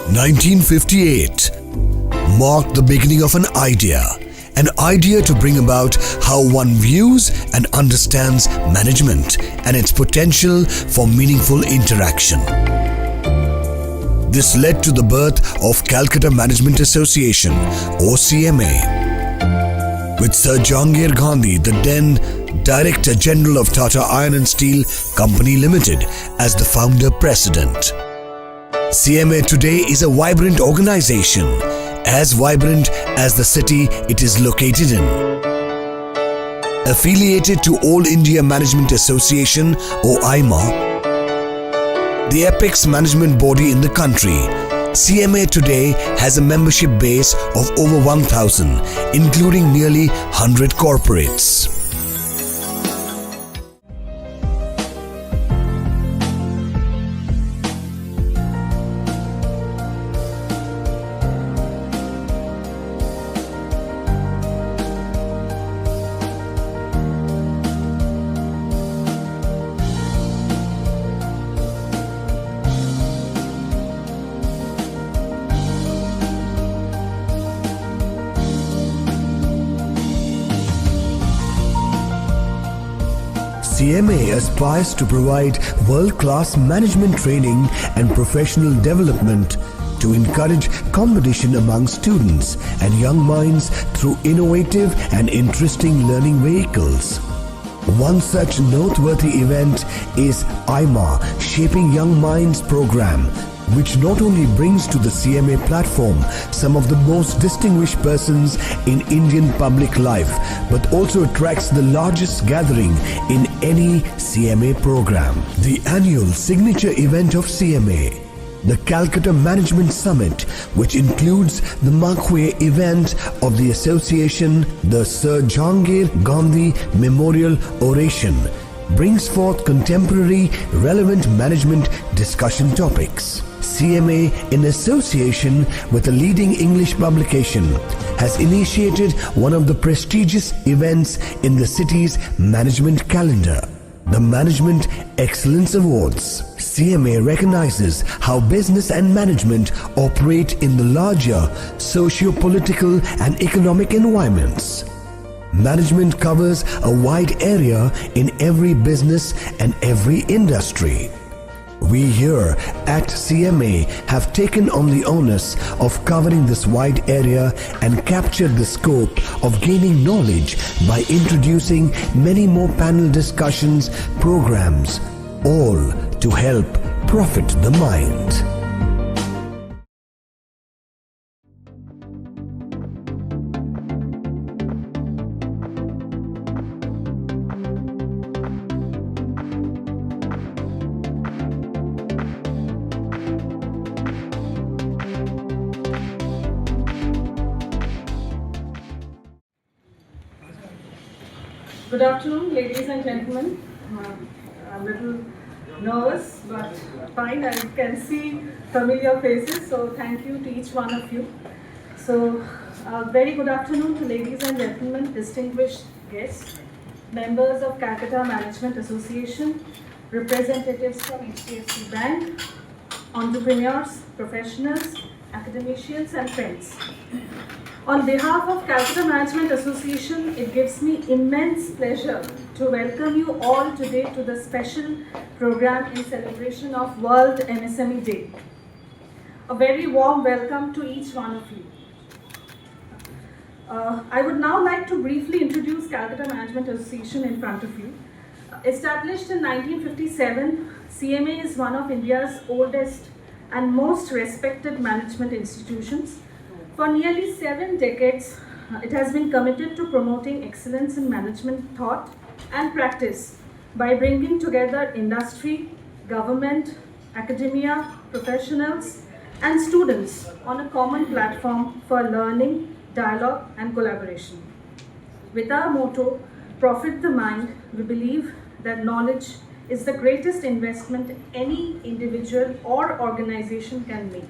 1958 marked the beginning of an idea to bring about how one views and understands management and its potential for meaningful interaction. This led to the birth of Calcutta Management Association or CMA, with Sir Jahangir Gandhi, the then Director General of Tata Iron and Steel Company Limited, as the founder president. CMA today is a vibrant organization, as vibrant as the city it is located in. Affiliated to All India Management Association or IMA, the apex management body in the country, CMA today has a membership base of over 1,000, including nearly 100 corporates. CMA aspires to provide world-class management training and professional development to encourage competition among students and young minds through innovative and interesting learning vehicles. One such noteworthy event is IMA Shaping Young Minds program, which not only brings to the CMA platform some of the most distinguished persons in Indian public life, but also attracts the largest gathering in any CMA program. The annual signature event of CMA, the Calcutta Management Summit, which includes the Marquee event of the association, the Sir Jahangir Gandhi Memorial Oration, brings forth contemporary relevant management discussion topics. CMA, in association with a leading English publication, has initiated one of the prestigious events in the city's management calendar, the Management Excellence Awards. CMA recognizes how business and management operate in the larger socio-political and economic environments. Management covers a wide area in every business and every industry. We here at CMA have taken on the onus of covering this wide area and captured the scope of gaining knowledge by introducing many more panel discussions, programs, all to help profit the mind. Good afternoon, ladies and gentlemen. I'm a little nervous, but fine. I can see familiar faces, so thank you to each one of you. So, very good afternoon to ladies and gentlemen, distinguished guests, members of Calcutta Management Association, representatives from HDFC Bank, entrepreneurs, professionals, academicians and friends. On behalf of Calcutta Management Association, it gives me immense pleasure to welcome you all today to the special program in celebration of World MSME Day. A very warm welcome to each one of you. I would now like to briefly introduce Calcutta Management Association in front of you. Established in 1957, CMA is one of India's oldest and most respected management institutions. For nearly 7 decades, it has been committed to promoting excellence in management thought and practice by bringing together industry, government, academia, professionals, and students on a common platform for learning, dialogue, and collaboration. With our motto, Profit the Mind, we believe that knowledge is the greatest investment any individual or organization can make.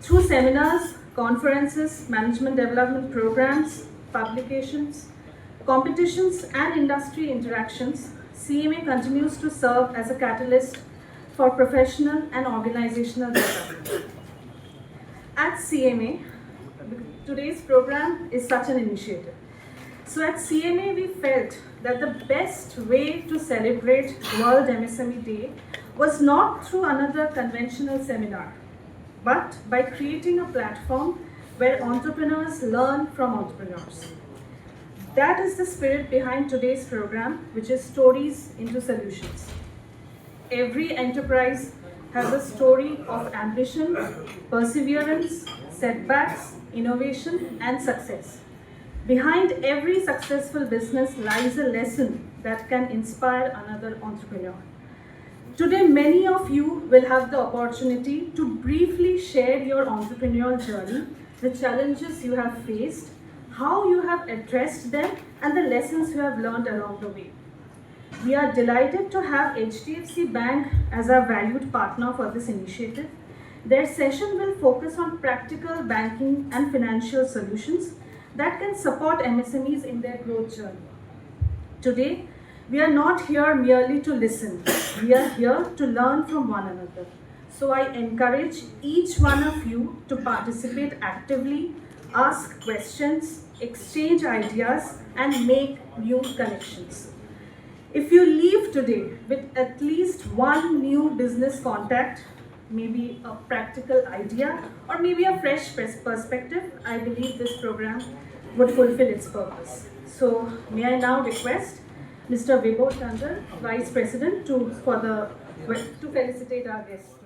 Through seminars, conferences, management development programs, publications, competitions and industry interactions, CMA continues to serve as a catalyst for professional and organizational development. At CMA, today's program is such an initiative. So at CMA, we felt that the best way to celebrate World MSME Day was not through another conventional seminar, but by creating a platform where entrepreneurs learn from entrepreneurs. That is the spirit behind today's program, which is Stories into Solutions. Every enterprise has a story of ambition, perseverance, setbacks, innovation, and success. Behind every successful business lies a lesson that can inspire another entrepreneur. Today, many of you will have the opportunity to briefly share your entrepreneurial journey, the challenges you have faced, how you have addressed them, and the lessons you have learned along the way. We are delighted to have HDFC Bank as our valued partner for this initiative. Their session will focus on practical banking and financial solutions that can support MSMEs in their growth journey. Today, we are not here merely to listen. We are here to learn from one another. So I encourage each one of you to participate actively, ask questions, exchange ideas, and make new connections. If you leave today with at least one new business contact, maybe a practical idea, or maybe a fresh perspective, I believe this program would fulfill its purpose. So may I now request Mr. Vibhor Tandon, Vice President, to felicitate our guests today.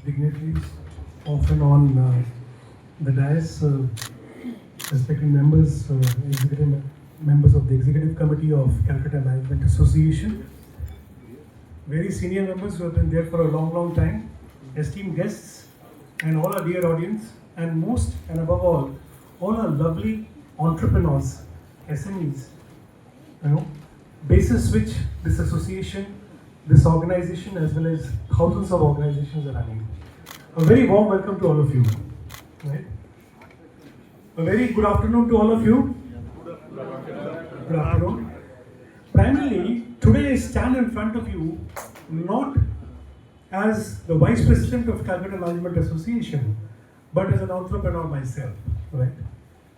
Dignitaries often on the dais, respected members, executive members of the Executive Committee of Calcutta Management Association, very senior members who have been there for a long time, esteemed guests, and all our dear audience, and most and above all our lovely entrepreneurs, SMEs, basis which this association, this organization, as well as thousands of organizations are running. A very warm welcome to all of you. Right? A very good afternoon to all of you. Good afternoon. Primarily, today I stand in front of you not as the Vice President of Calcutta Management Association, but as an entrepreneur myself. Right?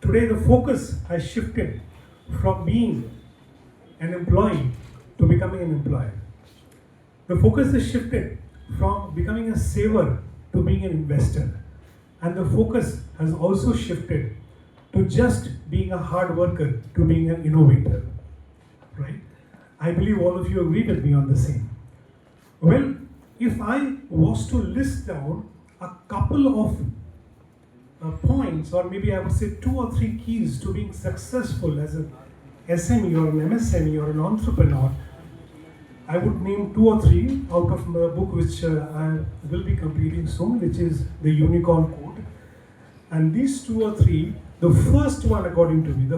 Today the focus has shifted from being an employee to becoming an employer. The focus has shifted from becoming a saver to being an investor. And the focus has also shifted to just being a hard worker to being an innovator. Right? I believe all of you agree with me on the same. Well, if I was to list down a couple of points, or maybe I would say 2 or 3 keys to being successful as an SME or an MSME or an entrepreneur, I would name 2 or 3 out of a book which I will be completing soon, which is the Unicorn Code. And these 2 or 3, the first one according to me, the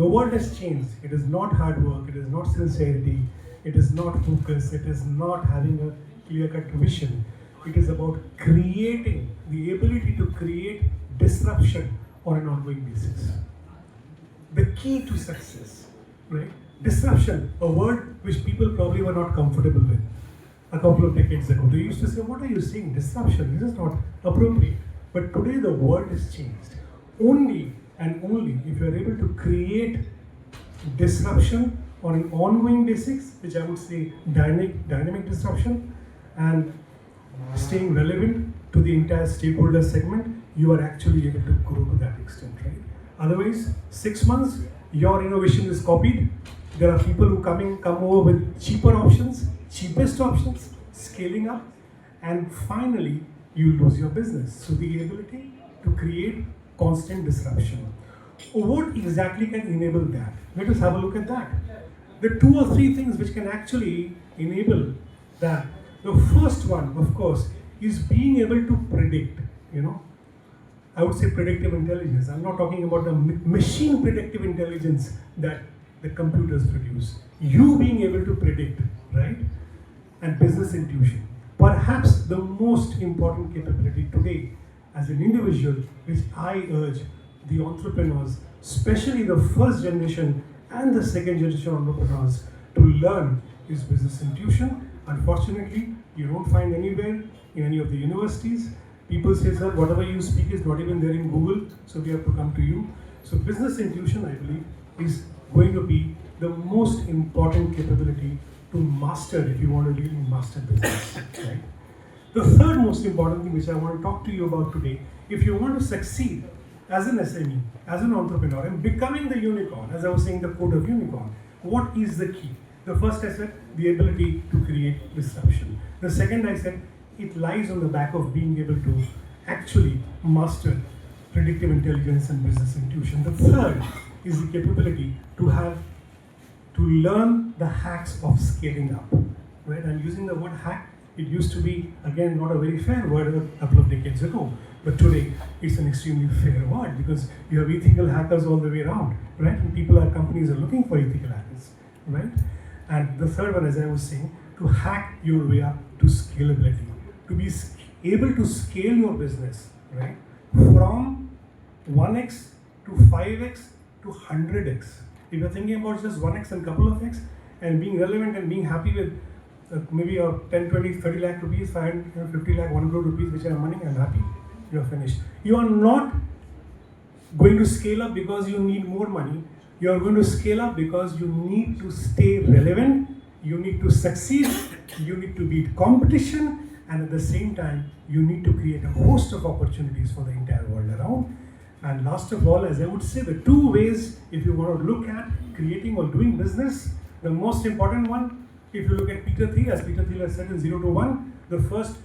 world has changed. It is not hard work, it is not sincerity, it is not focus, it is not having a clear-cut vision. It is about creating, the ability to create disruption on an ongoing basis. The key to success, right? Disruption, a word which people probably were not comfortable with a couple of decades ago. They used to say, what are you saying? Disruption, this is not appropriate. But today the world has changed. Only and only if you are able to create disruption on an ongoing basis, which I would say dynamic disruption, and staying relevant to the entire stakeholder segment, you are actually able to grow to that extent, right? Otherwise, 6 months, your innovation is copied. There are people who come over with cheaper options, cheapest options, scaling up, and finally, you lose your business. So the ability to create constant disruption. What exactly can enable that? Let us have a look at that. The 2 or 3 things which can actually enable that. The first one, of course, is being able to predict, I would say predictive intelligence. I'm not talking about the machine predictive intelligence that the computers produce. You being able to predict, right? And business intuition. Perhaps the most important capability today as an individual, which I urge the entrepreneurs, especially the first generation and the second generation entrepreneurs, to learn is business intuition. Unfortunately, you don't find anywhere in any of the universities. People say, sir, whatever you speak is not even there in Google, so we have to come to you. So business intuition, I believe, is going to be the most important capability to master if you want to really master business. Right? The third most important thing which I want to talk to you about today, if you want to succeed as an SME, as an entrepreneur, and becoming the unicorn, as I was saying, the code of unicorn, what is the key? The first I said, the ability to create disruption. The second I said, it lies on the back of being able to actually master predictive intelligence and business intuition. The third is the capability to learn the hacks of scaling up. Right? I'm using the word hack. It used to be, again, not a very fair word a couple of decades ago, but today it's an extremely fair word because you have ethical hackers all the way around, right? And companies are looking for ethical hackers, right? And the third one, as I was saying, to hack your way up to scalability, to be able to scale your business, right? From 1x to 5x to 100x. If you're thinking about just 1x and couple of x and being relevant and being happy with maybe a 10, 20, 30 lakh rupees, 50 lakh, 1 crore rupees, which are money, I'm happy, you're finished. You are not going to scale up because you need more money. You are going to scale up because you need to stay relevant, you need to succeed, you need to beat competition, and at the same time, you need to create a host of opportunities for the entire world around. And last of all, as I would say, the 2 ways, if you want to look at creating or doing business, the most important one, if you look at Peter Thiel, as Peter Thiel has said in 0 to 1, the first,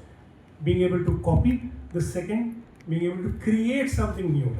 being able to copy, the second, being able to create something new,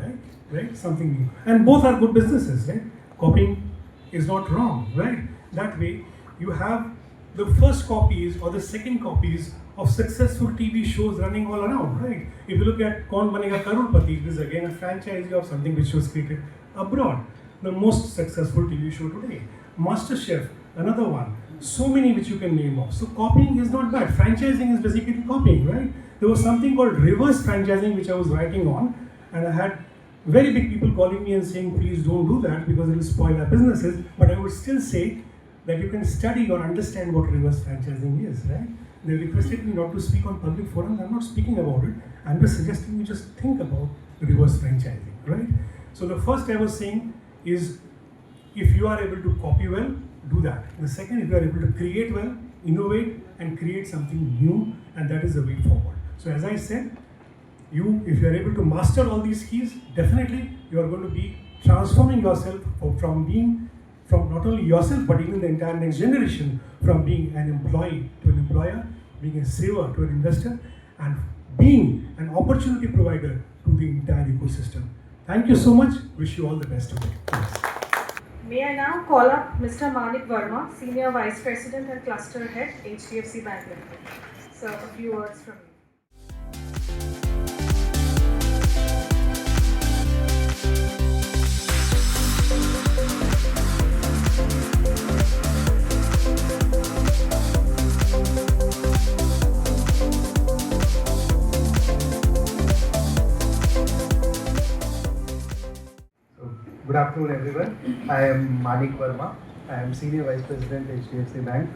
right? Something new. And both are good businesses, right? Copying is not wrong, right? That way, you have the first copies or the second copies of successful TV shows running all around, right? If you look at Kaun Banega Crorepati, this is again a franchise of something which was created abroad. The most successful TV show today. MasterChef, another one. So many which you can name off. So copying is not bad. Franchising is basically copying, right? There was something called reverse franchising which I was writing on, and I had very big people calling me and saying, please don't do that because it will spoil our businesses. But I would still say that you can study or understand what reverse franchising is, right? They requested me not to speak on public forums. I'm not speaking about it. I'm just suggesting you just think about reverse franchising, right? So the first I was saying is, if you are able to copy well, do that. The second, if you are able to create well, innovate and create something new, and that is the way forward. So as I said, if you are able to master all these keys, definitely you are going to be transforming yourself from not only yourself but even the entire next generation, from being an employee to an employer, being a saver to an investor, and being an opportunity provider to the entire ecosystem. Thank you so much. Wish you all the best today. Thanks. May I now call up Mr. Manik Verma, Senior Vice President and Cluster Head, HDFC Bank Ltd. So, a few words from you. Good afternoon, everyone. I am Manik Verma. I am Senior Vice President, HDFC Bank.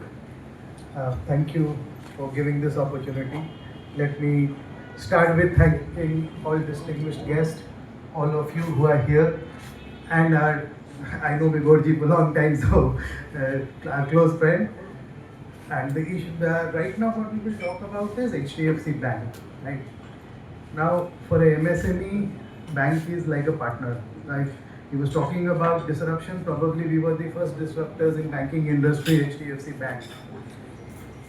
Thank you for giving this opportunity. Let me start with thanking all distinguished guests, all of you who are here, and I know Vibhor for a long time, so our close friend. And the issue right now, what we will talk about is HDFC Bank. Right now, for a MSME, bank is like a partner. Right? He was talking about disruption. Probably we were the first disruptors in banking industry, HDFC Bank.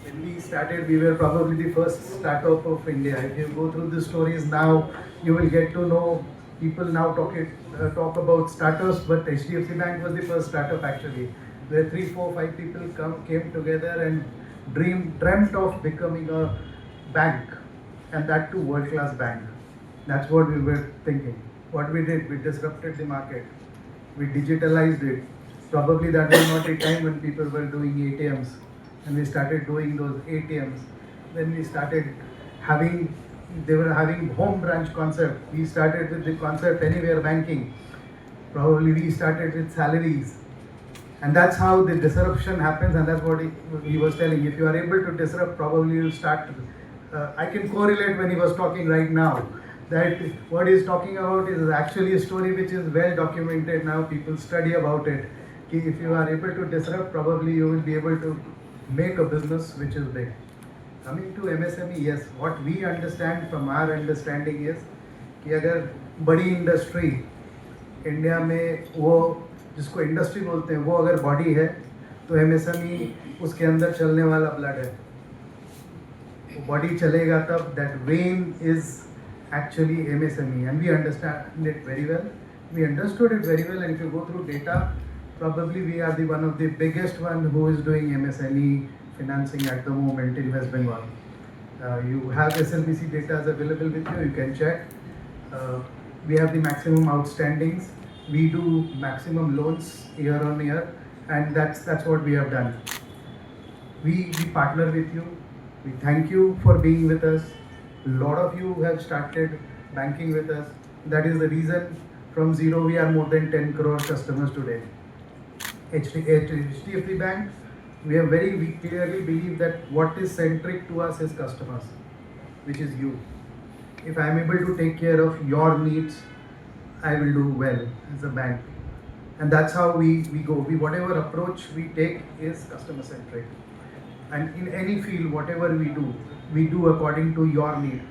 When we started, we were probably the first startup of India. If you go through the stories now, you will get to know people now talk about startups, but HDFC Bank was the first startup actually, where 3, 4, 5 people came together and dreamt of becoming a bank, and that too world-class bank. That's what we were thinking. What we did, we disrupted the market. We digitalized it. Probably that was not a time when people were doing ATMs, and we started doing those ATMs. Then we started they were having home branch concept. We started with the concept anywhere banking. Probably we started with salaries. And that's how the disruption happens, and that's what he was telling. If you are able to disrupt, probably you'll start. I can correlate when he was talking right now, that what he's talking about is actually a story which is well documented now. People study about it. If you are able to disrupt, probably you will be able to make a business which is big. Coming to MSME, yes, what we understand from our understanding is कि अगर बड़ी industry India में वो जिसको industry बोलते हैं वो अगर बॉडी है तो MSME उसके अंदर चलने वाला ब्लड है. वो बॉडी चलेगा तब. That when is actually MSME, and we understand it very well. We understood it very well, and if you go through data, probably we are the one of the biggest one who is doing MSME financing at the moment in West Bengal. You have SLBC data is available with you. You can check. We have the maximum outstandings. We do maximum loans year on year, and that's what we have done. We partner with you. We thank you for being with us. A lot of you have started banking with us. That is the reason from zero we are more than 10 crore customers today. HDFC Bank, we clearly believe that what is centric to us is customers, which is you. If I am able to take care of your needs, I will do well as a bank. And that's how we go. Whatever approach we take is customer centric. And in any field, whatever we do according to your need.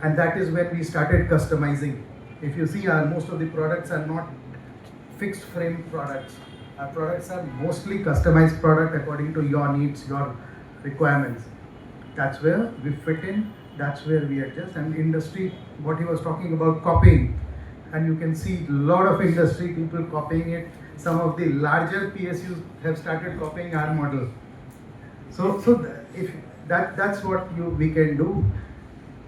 And that is when we started customizing. If you see, most of the products are not fixed frame products. Our products are mostly customized product according to your needs, your requirements. That's where we fit in. That's where we adjust. And industry, what he was talking about, copying. And you can see a lot of industry people copying it. Some of the larger PSUs have started copying our model. So if that's what we can do.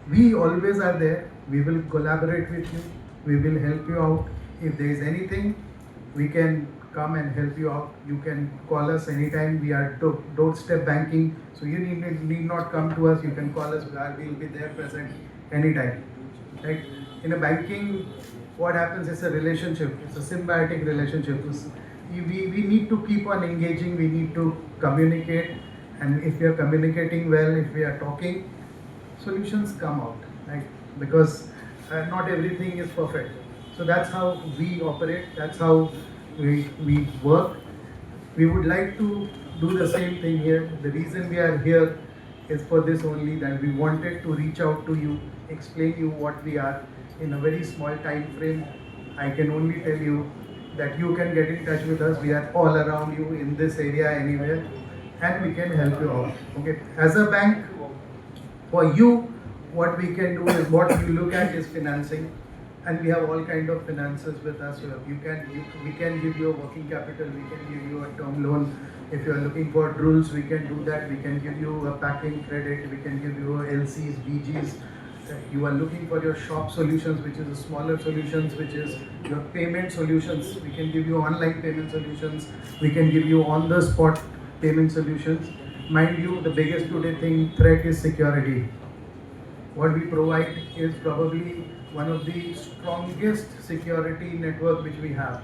We always are there. We will collaborate with you. We will help you out. If there is anything, we can come and help you out. You can call us anytime. We are doorstep banking, so you need not come to us. You can call us. We will be there present anytime. Right? In a banking, what happens is a relationship. It's a symbiotic relationship. We need to keep on engaging. We need to communicate. And if we are communicating well, if we are talking, solutions come out, right? Because not everything is perfect. So that's how we operate. That's how we work. We would like to do the same thing here. The reason we are here is for this only, that we wanted to reach out to you, explain you what we are in a very small time frame. I can only tell you that you can get in touch with us. We are all around you in this area anywhere. And we can help you out. Okay. As a bank, for you, what we can do is what you look at is financing, and we have all kind of finances with us. We can give you a working capital. We can give you a term loan. If you are looking for rules, we can do that. We can give you a packing credit. We can give you LCs, BGs. You are looking for your shop solutions, which is a smaller solutions, which is your payment solutions. We can give you online payment solutions. We can give you on the spot payment solutions. Mind you, the biggest today threat is security. What we provide is probably one of the strongest security network which we have.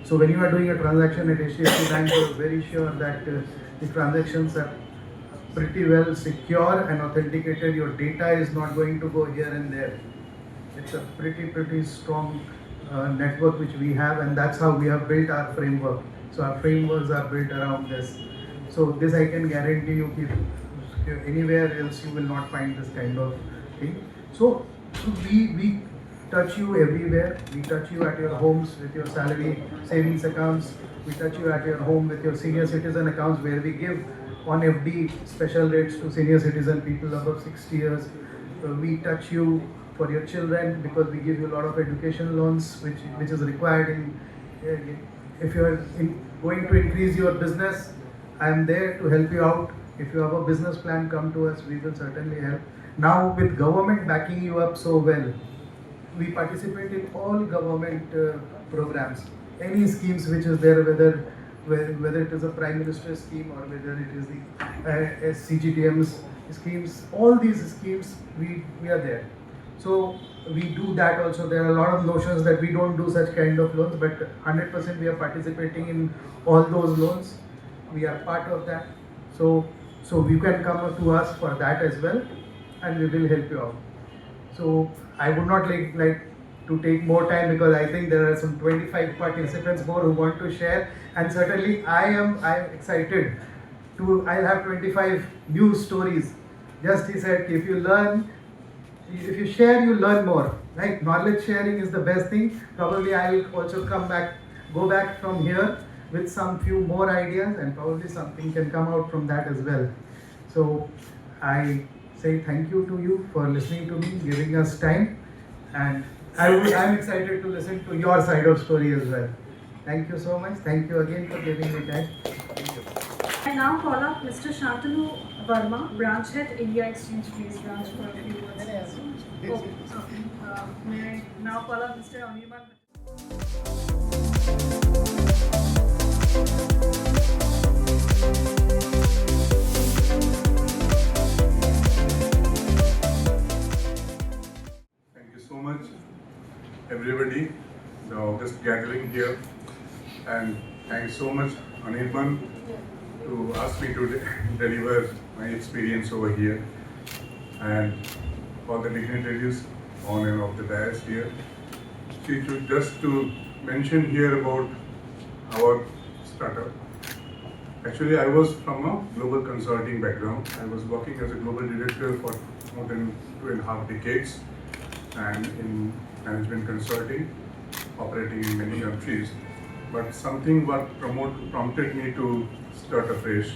So when you are doing a transaction at HDFC Bank, you are very sure that the transactions are pretty well secure and authenticated. Your data is not going to go here and there. It's a pretty strong network which we have, and that's how we have built our framework. So our frameworks are built around this. So this I can guarantee you, if anywhere else you will not find this kind of thing. So we touch you everywhere. We touch you at your homes with your salary savings accounts. We touch you at your home with your senior citizen accounts, where we give on FD special rates to senior citizen people above 60 years. We touch you for your children because we give you a lot of education loans which is required in if you are going to increase your business. I am there to help you out. If you have a business plan, come to us, we will certainly help. Now with government backing you up so well, we participate in all government programs, any schemes which is there, whether it is a Prime Minister's scheme or whether it is the CGTM's schemes, all these schemes we are there. So we do that also. There are a lot of notions that we don't do such kind of loans, but 100% we are participating in all those loans. We are part of that. So you can come to us for that as well, and we will help you out. So I would not like to take more time because I think there are some 25 participants more who want to share, and certainly I am excited to. I'll have 25 new stories. Just he said, if you learn. If you share, you learn more. Like knowledge sharing is the best thing. Probably I will also go back from here with some few more ideas, and probably something can come out from that as well. So I say thank you to you for listening to me, giving us time, and I'm excited to listen to your side of story as well. Thank you so much. Thank you again for giving me time. Thank you. I now call up Mr. Shantanu Verma, Branch Head, India Exchange Fees Branch, for a few words. May I now call up Mr. Anirban? Thank you so much, everybody, the August gathering here, and thanks so much, Anirban, to ask me to deliver my experience over here, and for the dignitaries on and off the dais here. Just to mention here about our startup. Actually, I was from a global consulting background. I was working as a global director for more than 2.5 decades, and in management consulting, operating in many countries. But something what prompted me to start afresh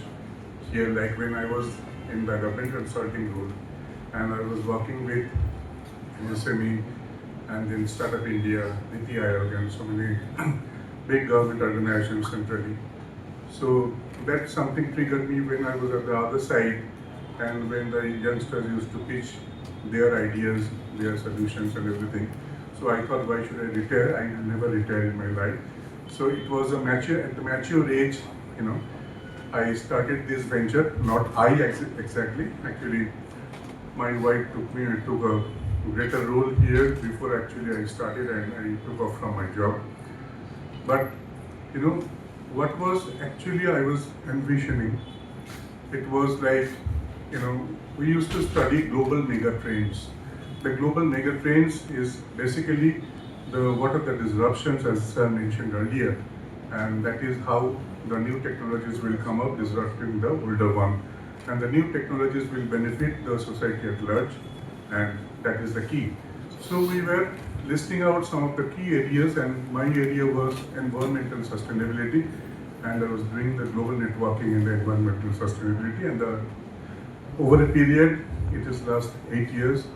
here, like when I was in the government consulting role, and I was working with MSME and then Startup India, Niti Aayog, and so many big government organizations centrally. So that something triggered me when I was at the other side, and when the youngsters used to pitch their ideas, their solutions and everything. So I thought, why should I retire? I never retire in my life. So it was at the mature age, I started this venture, not I exactly. Actually, my wife took a greater role here before actually I started, and I took off from my job. But, what was actually I was envisioning, it was like, we used to study global mega trends. The global mega trends is basically what are the disruptions, as Sir mentioned earlier, and that is how the new technologies will come up disrupting the older one, and the new technologies will benefit the society at large, and that is the key. So we were listing out some of the key areas, and my area was environmental sustainability, and I was doing the global networking in the environmental sustainability, and over a period, it is last 8 years,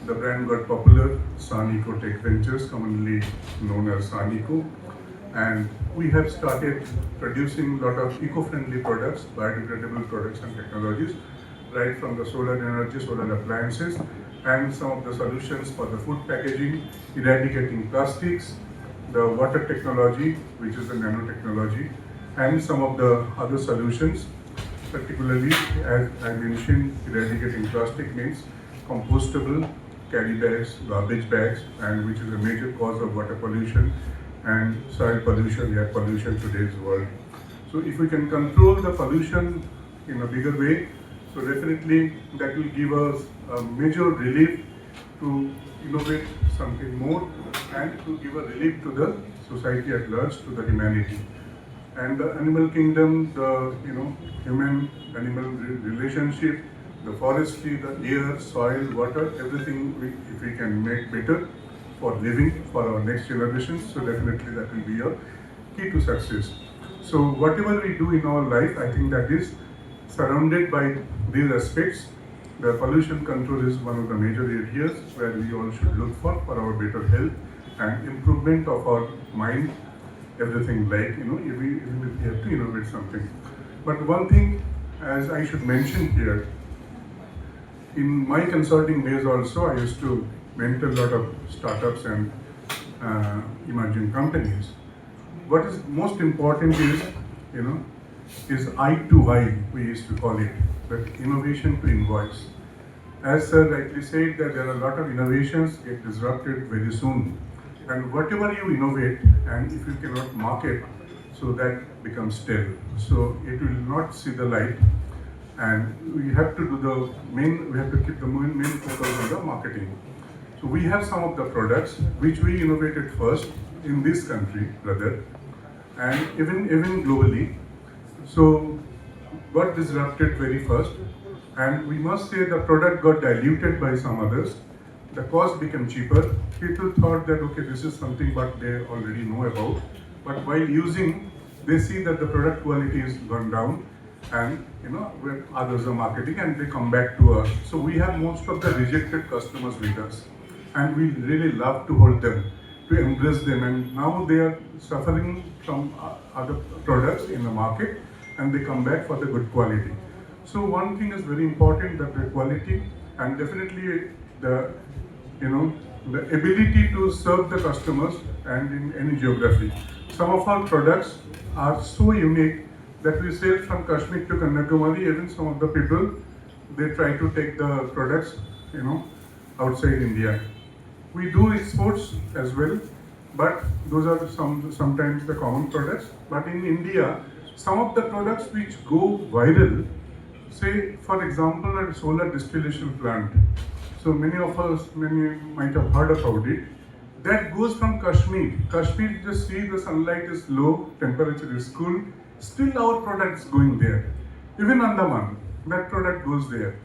the brand got popular, Suneco Tech Ventures, commonly known as Suneco, and we have started producing a lot of eco-friendly products, biodegradable products and technologies, right from the solar energy, solar appliances, and some of the solutions for the food packaging, eradicating plastics, the water technology, which is the nanotechnology, and some of the other solutions, particularly, as I mentioned, eradicating plastic means compostable carry bags, garbage bags, and which is a major cause of water pollution and soil pollution, air pollution in today's world. So if we can control the pollution in a bigger way, so definitely that will give us a major relief to innovate something more and to give a relief to the society at large, to the humanity. And the animal kingdom, the human-animal relationship, the forestry, the air, soil, water, everything if we can make better for living for our next generations, so definitely that will be a key to success. So whatever we do in our life, I think that is surrounded by these aspects. The pollution control is one of the major areas where we all should look for our better health and improvement of our mind, everything like, even if we have to innovate something. But one thing, as I should mention here, in my consulting days also, I used to mentor a lot of startups and emerging companies. What is most important is I to Y, we used to call it, that innovation to invoice. As sir rightly said, that there are a lot of innovations get disrupted very soon. And whatever you innovate, and if you cannot market, so that becomes stale. So it will not see the light. And we have to keep the main focus on the marketing. So we have some of the products which we innovated first in this country, rather, and even globally. So got disrupted very first, and we must say the product got diluted by some others. The cost became cheaper. People thought that okay, this is something what they already know about, but while using, they see that the product quality is gone down, and where others are marketing, and they come back to us. So we have most of the rejected customers with us, and we really love to hold them, to embrace them, and now they are suffering from other products in the market, and they come back for the good quality. So one thing is very important, that the quality, and definitely the ability to serve the customers and in any geography. Some of our products are so unique that we sell from Kashmir to Kanyakumari. Even some of the people, they try to take the products outside India. We do exports as well, but those are sometimes the common products. But in India, some of the products which go viral, say for example a solar distillation plant. So many might have heard about it. That goes from Kashmir. Kashmir, just see the sunlight is low, temperature is cool. Still our product is going there. Even Andaman, that product goes there.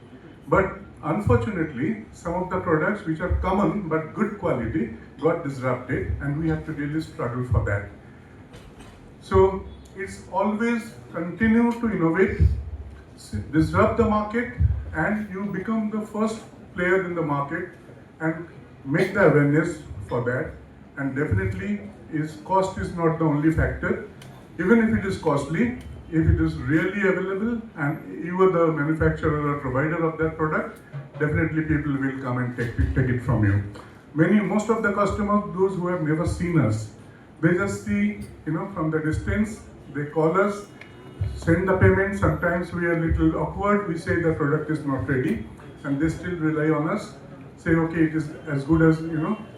But unfortunately, some of the products which are common but good quality got disrupted, and we have to really struggle for that. So it's always continue to innovate, disrupt the market, and you become the first player in the market and make the awareness for that. And definitely, cost is not the only factor. Even if it is costly, if it is really available and you are the manufacturer or provider of that product, definitely people will come and take it from you. Most of the customers, those who have never seen us, they just see, from the distance, they call us, send the payment. Sometimes we are a little awkward, we say the product is not ready, and they still rely on us, say okay, it is as good as,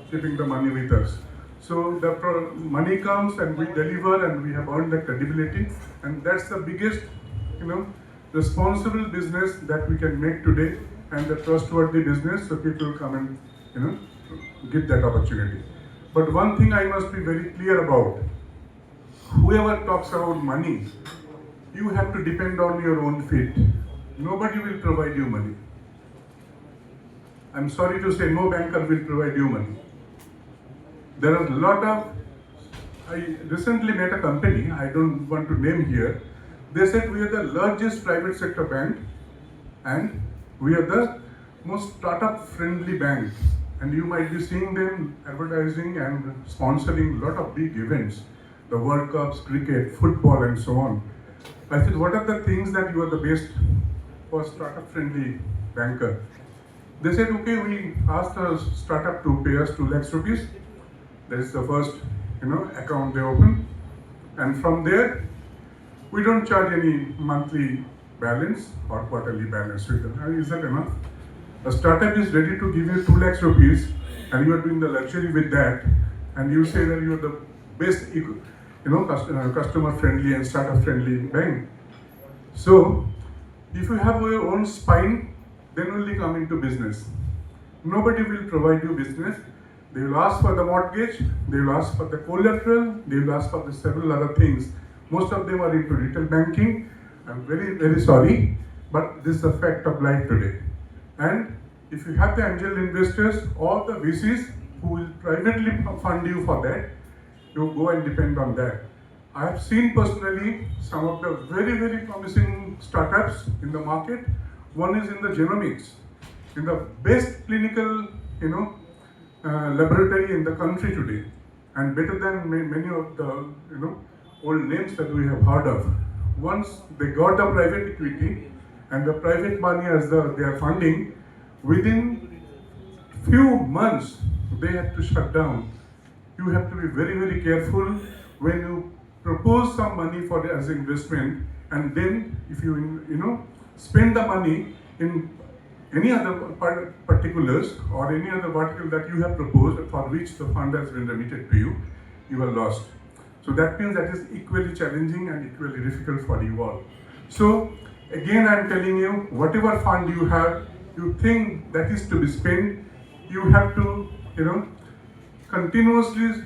keeping the money with us. So the money comes and we deliver, and we have earned the credibility, and that's the biggest, responsible business that we can make today, and the trustworthy business, so people come and, get that opportunity. But one thing I must be very clear about, whoever talks about money, you have to depend on your own feet. Nobody will provide you money. I'm sorry to say, no banker will provide you money. There are a lot of, I recently met a company, I don't want to name here. They said we are the largest private sector bank and we are the most startup friendly bank. And you might be seeing them advertising and sponsoring a lot of big events, the World Cups, cricket, football, and so on. I said, what are the things that you are the best for startup friendly banker? They said, okay, we asked the startup to pay us 2 lakhs rupees. That is the first, account they open. And from there, we don't charge any monthly balance or quarterly balance with them. Is that enough? A startup is ready to give you 2 lakhs rupees, and you are doing the luxury with that, and you say that you are the best, customer friendly and startup friendly bank. So, if you have your own spine, then only come into business. Nobody will provide you business. They will ask for the mortgage, they will ask for the collateral, they will ask for the several other things. Most of them are into retail banking. I'm very, very sorry, but this is a fact of life today. And if you have the angel investors or the VCs who will privately fund you for that, you go and depend on that. I have seen personally some of the very, very promising startups in the market. One is in the genomics, in the best clinical, laboratory in the country today, and better than many of the, old names that we have heard of. Once they got the private equity and the private money as their funding, within few months they had to shut down. You have to be very, very careful when you propose some money for as investment, and then if you spend the money in any other particulars or any other vertical that you have proposed for which the fund has been remitted to you, you are lost. So that means that is equally challenging and equally difficult for you all. So again, I am telling you, whatever fund you have, you think that is to be spent, you have to, continuously,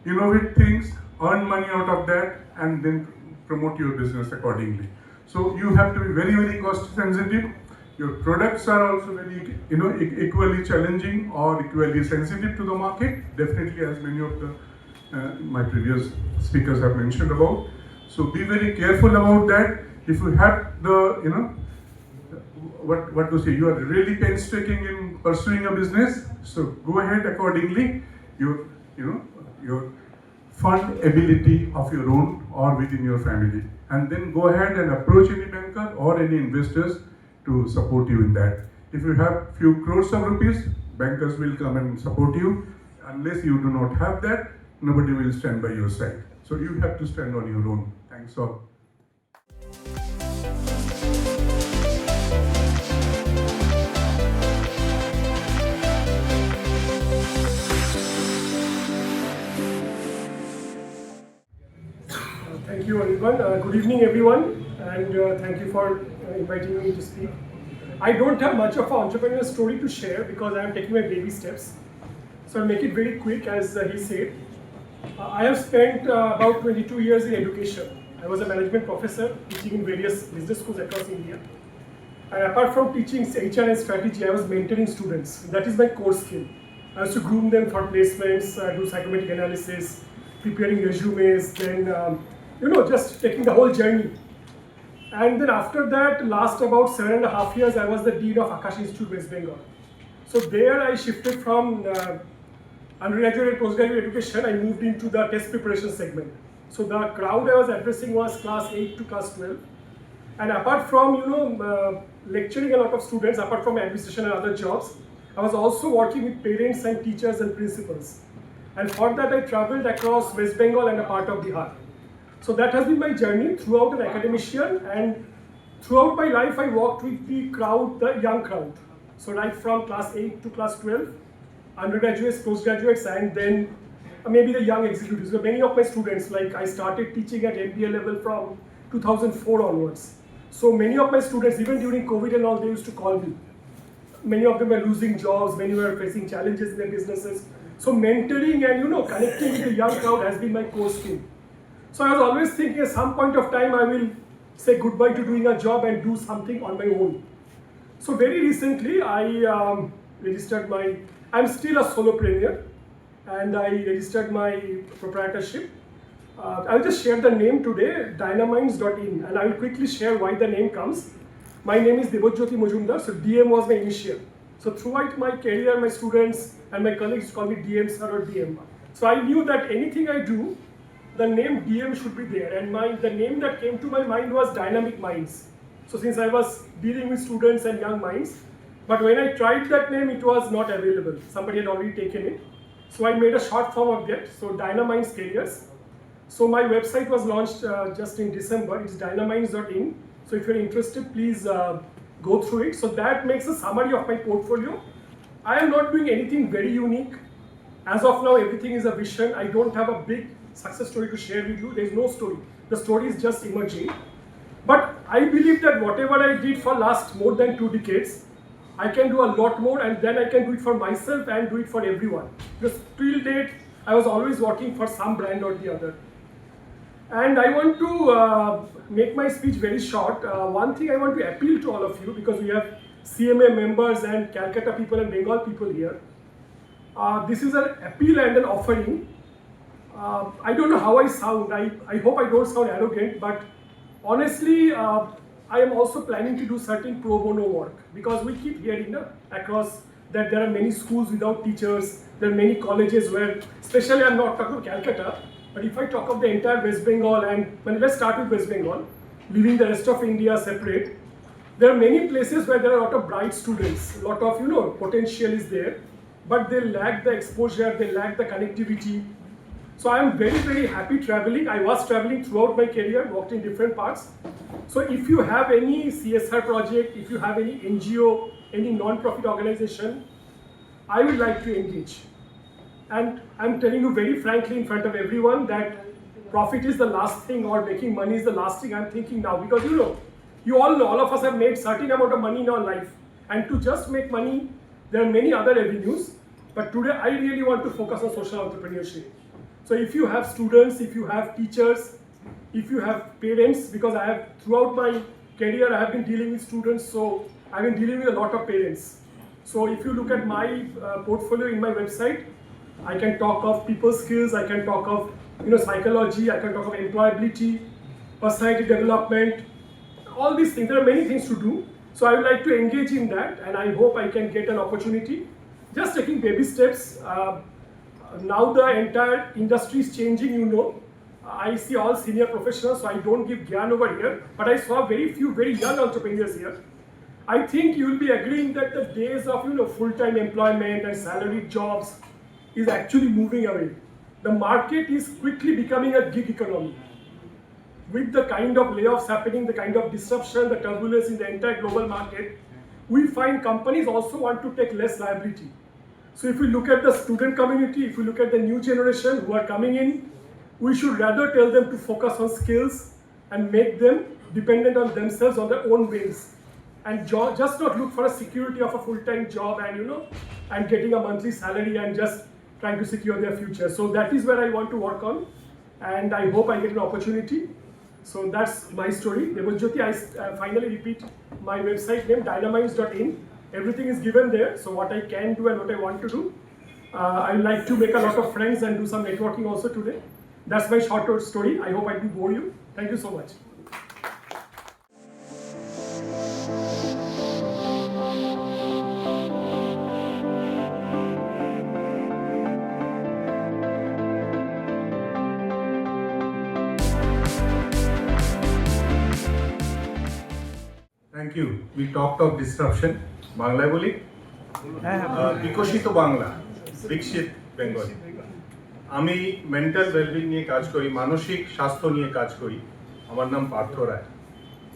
innovate things, earn money out of that, and then promote your business accordingly. So you have to be very, very cost sensitive. Your products are also very, equally challenging or equally sensitive to the market. Definitely, as many of the my previous speakers have mentioned about. So be very careful about that. If you have the, what to say, you are really painstaking in pursuing a business, so go ahead accordingly. Your fund ability of your own or within your family, and then go ahead and approach any banker or any investors to support you in that. If you have few crores of rupees, bankers will come and support you. Unless you do not have that, nobody will stand by your side. So you have to stand on your own. Thanks all. Thank you, everyone. Good evening, everyone, and thank you for inviting me to speak. I don't have much of an entrepreneurial story to share because I am taking my baby steps. So I'll make it very quick, as he said. I have spent about 22 years in education. I was a management professor teaching in various business schools across India. And apart from teaching HR and strategy, I was mentoring students. That is my core skill. I used to groom them for placements, do psychometric analysis, preparing resumes, then just taking the whole journey. And then after that, last about 7.5 years, I was the Dean of Akash Institute, West Bengal. So there I shifted from undergraduate and postgraduate education, I moved into the test preparation segment. So the crowd I was addressing was class 8 to class 12. And apart from, lecturing a lot of students, apart from administration and other jobs, I was also working with parents and teachers and principals. And for that, I traveled across West Bengal and a part of Bihar. So that has been my journey throughout an academician, and throughout my life, I worked with the crowd, the young crowd. So right from class 8 to class 12, undergraduates, postgraduates, and then maybe the young executives. So many of my students, like I started teaching at MBA level from 2004 onwards. So many of my students, even during COVID and all, they used to call me. Many of them were losing jobs, many were facing challenges in their businesses. So mentoring and connecting with the young crowd has been my core skill. So I was always thinking at some point of time I will say goodbye to doing a job and do something on my own. So very recently I registered I'm still a solopreneur, and I registered my proprietorship. I'll just share the name today, DynaMinds.in, and I will quickly share why the name comes. My name is Debajyoti Majumder, so DM was my initial. So throughout my career, my students and my colleagues call me DM sir or DM. So I knew that anything I do, the name DM should be there, and the name that came to my mind was Dynamic Minds. So since I was dealing with students and young minds, but when I tried that name, it was not available. Somebody had already taken it. So I made a short form of that, so DynaMinds Careers. So my website was launched just in December. It's dynaminds.in. So if you're interested, please go through it. So that makes a summary of my portfolio. I am not doing anything very unique. As of now, everything is a vision. I don't have a big success story to share with you. There is no story. The story is just emerging. But I believe that whatever I did for last more than 2 decades, I can do a lot more, and then I can do it for myself and do it for everyone. Because till date, I was always working for some brand or the other. And I want to make my speech very short. One thing I want to appeal to all of you, because we have CMA members and Calcutta people and Bengal people here. This is an appeal and an offering. I don't know how I sound. I hope I don't sound arrogant, but honestly, I am also planning to do certain pro bono work, because we keep hearing across that there are many schools without teachers, there are many colleges where, especially I'm not talking about Calcutta, but if I talk of the entire West Bengal, and let's start with West Bengal, leaving the rest of India separate, there are many places where there are a lot of bright students, a lot of potential is there, but they lack the exposure, they lack the connectivity. So I am very, very happy traveling. I was traveling throughout my career, worked in different parts. So if you have any CSR project, if you have any NGO, any non-profit organization, I would like to engage. And I'm telling you very frankly in front of everyone that profit is the last thing or making money is the last thing I'm thinking now, because you all know, all of us have made certain amount of money in our life. And to just make money, there are many other avenues. But today I really want to focus on social entrepreneurship. So if you have students, if you have teachers, if you have parents, because I have, throughout my career, I have been dealing with students, so I've been dealing with a lot of parents. So if you look at my portfolio in my website, I can talk of people skills, I can talk of psychology, I can talk of employability, personality development, all these things. There are many things to do. So I would like to engage in that, and I hope I can get an opportunity. Just taking baby steps. Now the entire industry is changing, I see all senior professionals, so I don't give gyan over here, but I saw very few very young entrepreneurs here. I think you will be agreeing that the days of full-time employment and salaried jobs is actually moving away. The market is quickly becoming a gig economy. With the kind of layoffs happening, the kind of disruption, the turbulence in the entire global market, we find companies also want to take less liability. So if we look at the student community, if we look at the new generation who are coming in, we should rather tell them to focus on skills and make them dependent on themselves on their own wings. And just not look for a security of a full-time job and getting a monthly salary and just trying to secure their future. So that is where I want to work on, and I hope I get an opportunity. So that's my story. Debajyoti, I finally repeat my website name, DynaMinds.in. Everything is given there, so what I can do and what I want to do. I like to make a lot of friends and do some networking also today. That's my short story. I hope I didn't bore you. Thank you so much. Thank you. We talked of disruption. Bangla boli? Bikoshito Bangla. Viksit Bengal. আমি mental wellbeing নিয়ে কাজ করি, মানসিক স্বাস্থ্য নিয়ে কাজ করি। আমার নাম পার্থ রায়।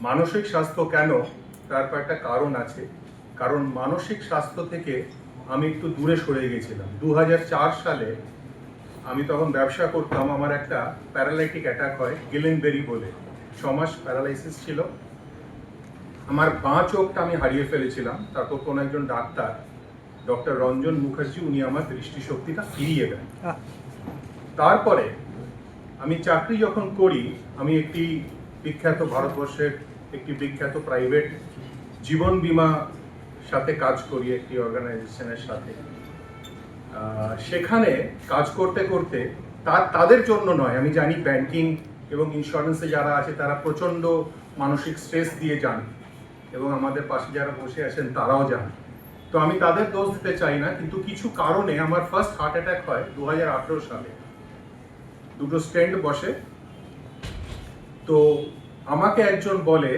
মানসিক স্বাস্থ্য কেন, তার একটা কারণ আছে। কারণ মানসিক স্বাস্থ্য থেকে আমি একটু দূরে সরে গেছিলাম। 2004 সালে আমি তখন ব্যবসা করতাম, আমার একটা প্যারালাইটিক অ্যাটাক হয়, গিলেনবেরি বলে 6 মাস প্যারালাইসিস ছিল। আমার বাঁ চোখটা আমি হারিয়ে ফেলেছিলাম। তারপর কোনো একজন ডাক্তার, ডক্টর রঞ্জন মুখার্জি, উনি আমার দৃষ্টিশক্তিটা ফিরিয়ে দেন। তারপরে আমি চাকরি যখন করি, আমি একটি বিখ্যাত, ভারতবর্ষের একটি বিখ্যাত প্রাইভেট জীবন বীমা সাথে কাজ করি, একটি অর্গানাইজেশনের সাথে। সেখানে কাজ করতে করতে তাদের জন্য নয়, আমি জানি ব্যাংকিং এবং ইন্স্যুরেন্সে যারা আছে তারা প্রচণ্ড মানসিক স্ট্রেস দিয়ে যান, এবং আমাদের পাশে যারা বসে আছেন তারাও যান। তো আমি তাদের দোষ দিতে চাই না, কিন্তু কিছু কারণে আমার ফার্স্ট হার্ট অ্যাটাক হয় 2018 সালে। 2টো স্টেন্ট বসে। তো আমাকে একজন বলে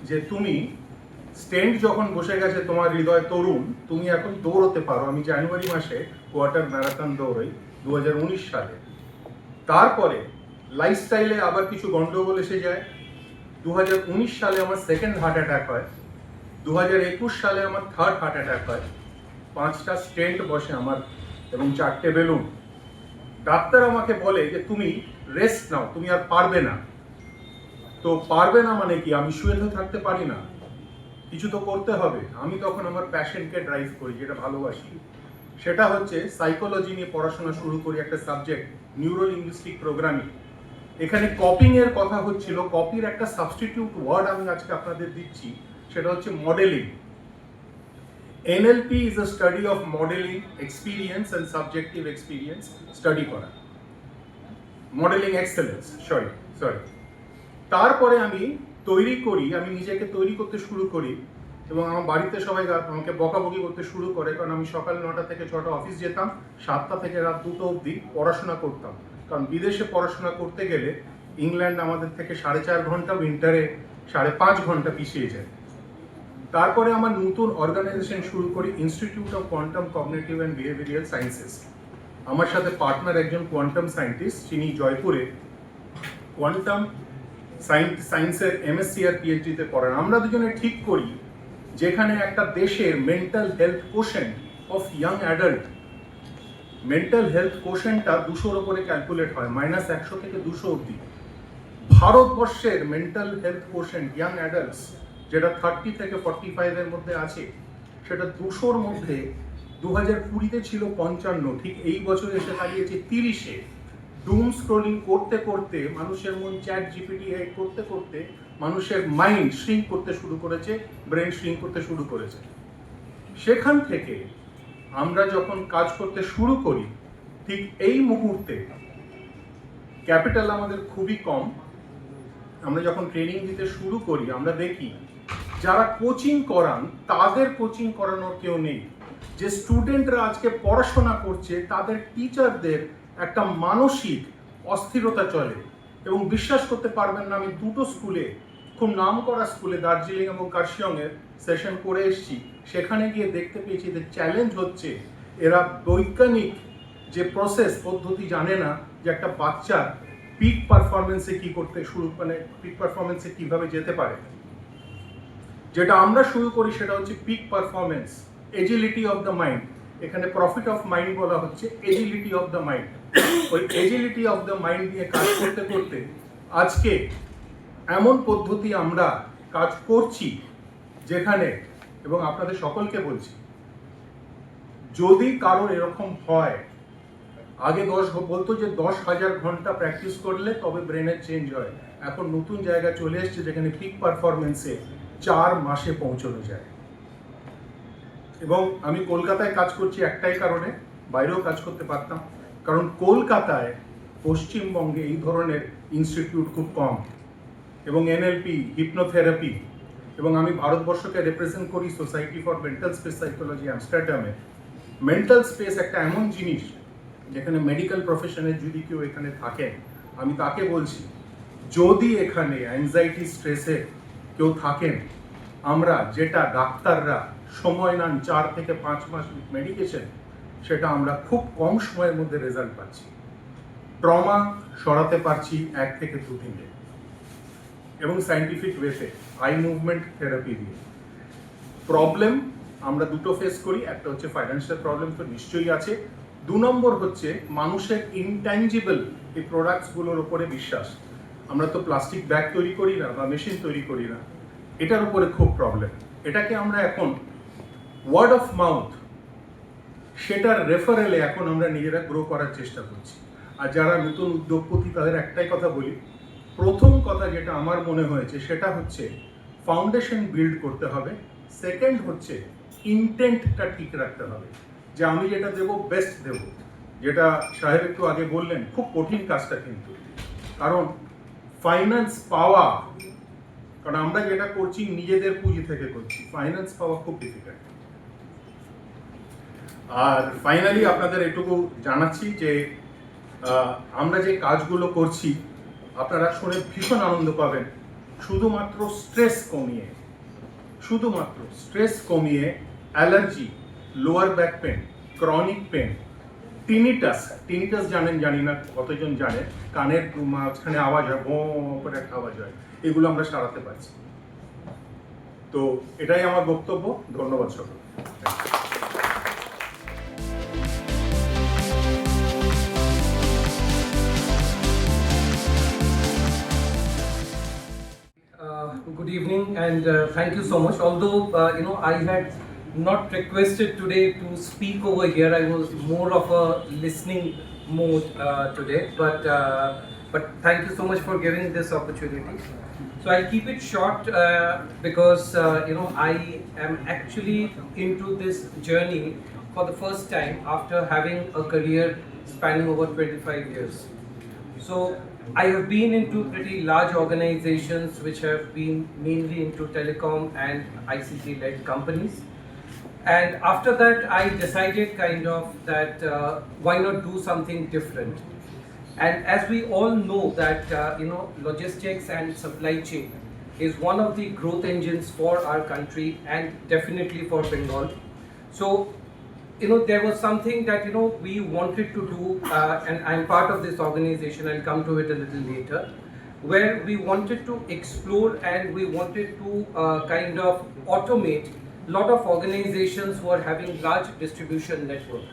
যে তুমি স্টেন্ট যখন বসে গেছে, তোমার হৃদয় তরুণ, তুমি এখন দৌড়তে পারো। আমি জানুয়ারি মাসে কোয়ার্টার ম্যারাথন দৌড়ই 2019 সালে। তারপরে লাইফস্টাইলে আবার কিছু গন্ডগোল এসে যায়। 2019 সালে আমার সেকেন্ড হার্ট অ্যাটাক হয়। 2021 সালে আমার থার্ড হার্ট অ্যাটাক হয়। 5টা স্টেন্ট বসে আমার এবং 4টে বেলুন। ডাক্তার আমাকে বলে যে তুমি রেস্ট নাও, তুমি আর পারবে না। তো পারবে না মানে কি, আমি শুয়ে তো থাকতে পারি না, কিছু তো করতে হবে। আমি তখন আমার প্যাশনকে ড্রাইভ করি, যেটা ভালোবাসি, সেটা হচ্ছে সাইকোলজি নিয়ে পড়াশোনা শুরু করি, একটা সাবজেক্ট নিউরো লিঙ্গুইস্টিক প্রোগ্রামিং। এখানে কপিং এর কথা হচ্ছিল। কপির একটা সাবস্টিটিউট ওয়ার্ড আমি আজকে আপনাদের দিচ্ছি, সেটা হচ্ছে modelling. NLP is a study of modeling experience and subjective experience study করা, modeling excellence, sorry। তারপরে আমি তৈরি করি, আমি নিজেকে তৈরি করতে শুরু করি এবং আমার বাড়িতে সবাই আমাকে বকাবকি করতে শুরু করে, কারণ আমি সকাল 9টা থেকে 6টা অফিস যেতাম, 7টা থেকে রাত 2টো অবধি পড়াশোনা করতাম। কারণ বিদেশে পড়াশোনা করতে গেলে ইংল্যান্ড আমাদের থেকে 4.5 ঘন্টা, উইন্টারে 5.5 ঘন্টা পিছিয়ে যায়। তারপরে আমার নতুন অর্গানাইজেশন শুরু করি, institute of quantum cognitive and behavioural sciences. আমার সাথে পার্টনার একজন কোয়ান্টাম সায়েন্টিস্ট, যিনি জয়পুরে কোয়ান্টাম সায়েন্সের এমএসসি আর পিএইচডিতে পড়েন। আমরা দুজনে ঠিক করি যেখানে একটা দেশের mental health quotient of young adult, mental health কোশেন্টটা 200-র উপরে ক্যালকুলেট হয়, -100 থেকে 200 অবধি। ভারতবর্ষের mental health quotient young adults যেটা 30 থেকে 45 এর মধ্যে আছে, সেটা 200-র মধ্যে 2020-তে ছিল 55, ঠিক এই বছর এসে দাঁড়িয়েছে 30-এ। ডুম স্ক্রলিং করতে করতে মানুষের মন, চ্যাট জিপিটি করতে করতে মানুষের মাইন্ড শ্রিঙ্ক করতে শুরু করেছে, ব্রেন শ্রিঙ্ক করতে শুরু করেছে। সেখান থেকে আমরা যখন কাজ করতে শুরু করি, ঠিক এই মুহূর্তে ক্যাপিটাল আমাদের খুবই কম। আমরা যখন ট্রেনিং দিতে শুরু করি, আমরা দেখি যারা কোচিং করান তাদের কোচিং করানোর কেউ নেই। যে স্টুডেন্টরা আজকে পড়াশোনা করছে তাদের টিচারদের একটা মানসিক অস্থিরতা চলে। এবং বিশ্বাস করতে পারবেন না, আমি 2টো স্কুলে, খুব নাম করা স্কুলে, দার্জিলিং এবং কার্শিয়ংয়ের সেশন করে এসেছি, সেখানে গিয়ে দেখতে পেয়েছি যে চ্যালেঞ্জ হচ্ছে এরা বৈজ্ঞানিক যে প্রসেস পদ্ধতি জানে না, যে একটা বাচ্চার পিক পারফরমেন্সে কি করতে শুরু, মানে পিক পারফরমেন্সে কিভাবে যেতে পারে। যেটা আমরা শুরু করি সেটা হচ্ছে pick performance, agility of the mind. এখানে প্রফিট অফ মাইন্ড বলা হচ্ছে এজিলিটি অফ দ্য মাইন্ড। ওই এজিলিটি অফ দ্য মাইন্ড নিয়ে কাজ করতে করতে আজকে এমন পদ্ধতি আমরা কাজ করছি যেখানে, এবং আপনাদের সকলকে বলছি, যদি কারো এরকম হয়, আগে বলতো যে 10,000 ঘন্টা প্র্যাকটিস করলে তবে ব্রেনের চেঞ্জ হয়। এখন নতুন জায়গা চলে এসছে যেখানে পিক পারফরমেন্সে 4 মাসে পৌঁছানো যায়। এবং আমি কলকাতায় কাজ করছি একটাই কারণে, বাইরেও কাজ করতে পারতাম, কারণ কলকাতায়, পশ্চিমবঙ্গে এই ধরনের ইনস্টিটিউট খুব কম। এবং এনএলপি, হিপনোথেরাপি, এবং আমি ভারতবর্ষকে রিপ্রেজেন্ট করি society for mental space psychology আমস্টারডামে। মেন্টাল স্পেস একটা এমন জিনিস যেখানে মেডিকেল প্রফেশনের যদি কেউ এখানে থাকেন, আমি তাকে বলছি, যদি এখানে অ্যাংজাইটি স্ট্রেসে কেউ থাকেন, আমরা যেটা ডাক্তাররা সময় নেন 4 থেকে 5 মাস মেডিকেশন, সেটা আমরা খুব কম সময়ের মধ্যে রেজাল্ট পাচ্ছি। ট্রমা সরাতে পারছি 1 থেকে 2 দিনে, এবং সায়েন্টিফিক ওয়েতে আই মুভমেন্ট থেরাপি দিয়ে। প্রবলেম আমরা 2টো ফেস করি, একটা হচ্ছে ফাইন্যান্সিয়াল প্রবলেম, তো নিশ্চয়ই আছে। 2 নম্বর হচ্ছে মানুষের ইনট্যাঞ্জিবল এই প্রোডাক্টসগুলোর উপরে বিশ্বাস। আমরা তো প্লাস্টিক ব্যাগ তৈরি করি না বা মেশিন তৈরি করি না, এটার উপরে খুব প্রবলেম। এটাকে আমরা এখন ওয়ার্ড অফ মাউথ, সেটার রেফারেলে এখন আমরা নিজেরা গ্রো করার চেষ্টা করছি। আর যারা নতুন উদ্যোগপতি তাদের একটাই কথা বলি, প্রথম কথা যেটা আমার মনে হয়েছে সেটা হচ্ছে ফাউন্ডেশন বিল্ড করতে হবে। সেকেন্ড হচ্ছে ইন্টেন্টটা ঠিক রাখতে হবে, যে আমি যেটা দেবো বেস্ট দেব। যেটা সাহেব একটু আগে বললেন, খুব কঠিন কাজটা কিন্তু, কারণ ফাইন্যান্স পাওয়া, কারণ আমরা যেটা করছি নিজেদের পুঁজি থেকে করছি, ফাইন্যান্স পাওয়া খুব ডিফিকাল্ট। আর ফাইনালি আপনাদের এটুকু জানাচ্ছি যে আমরা যে কাজগুলো করছি আপনারা শুনে ভীষণ আনন্দ পাবেন। শুধুমাত্র স্ট্রেস কমিয়ে allergy, lower back pain, chronic pen, tinnitus জানেন, জানি না কতজন জানে, কানের মাঝখানে আওয়াজ হয়, ভো করে একটা আওয়াজ হয়, এগুলো আমরা সারাতে পারছি। তো এটাই আমার বক্তব্য। ধন্যবাদ সকল। Good evening, and thank you so much. Although I had not requested today to speak over here, I was more of a listening mode today. But thank you so much for giving this opportunity. So I'll keep it short because I am actually into this journey for the first time after having a career spanning over 25 years. So I have been into pretty large organizations which have been mainly into telecom and ICT led companies. And after that, I decided kind of that why not do something different. And as we all know that logistics and supply chain is one of the growth engines for our country and definitely for Bengal. So there was something that we wanted to do, and I'm part of this organization. I'll come to it a little later, where we wanted to explore and we wanted to kind of automate a lot of organizations who are having large distribution network.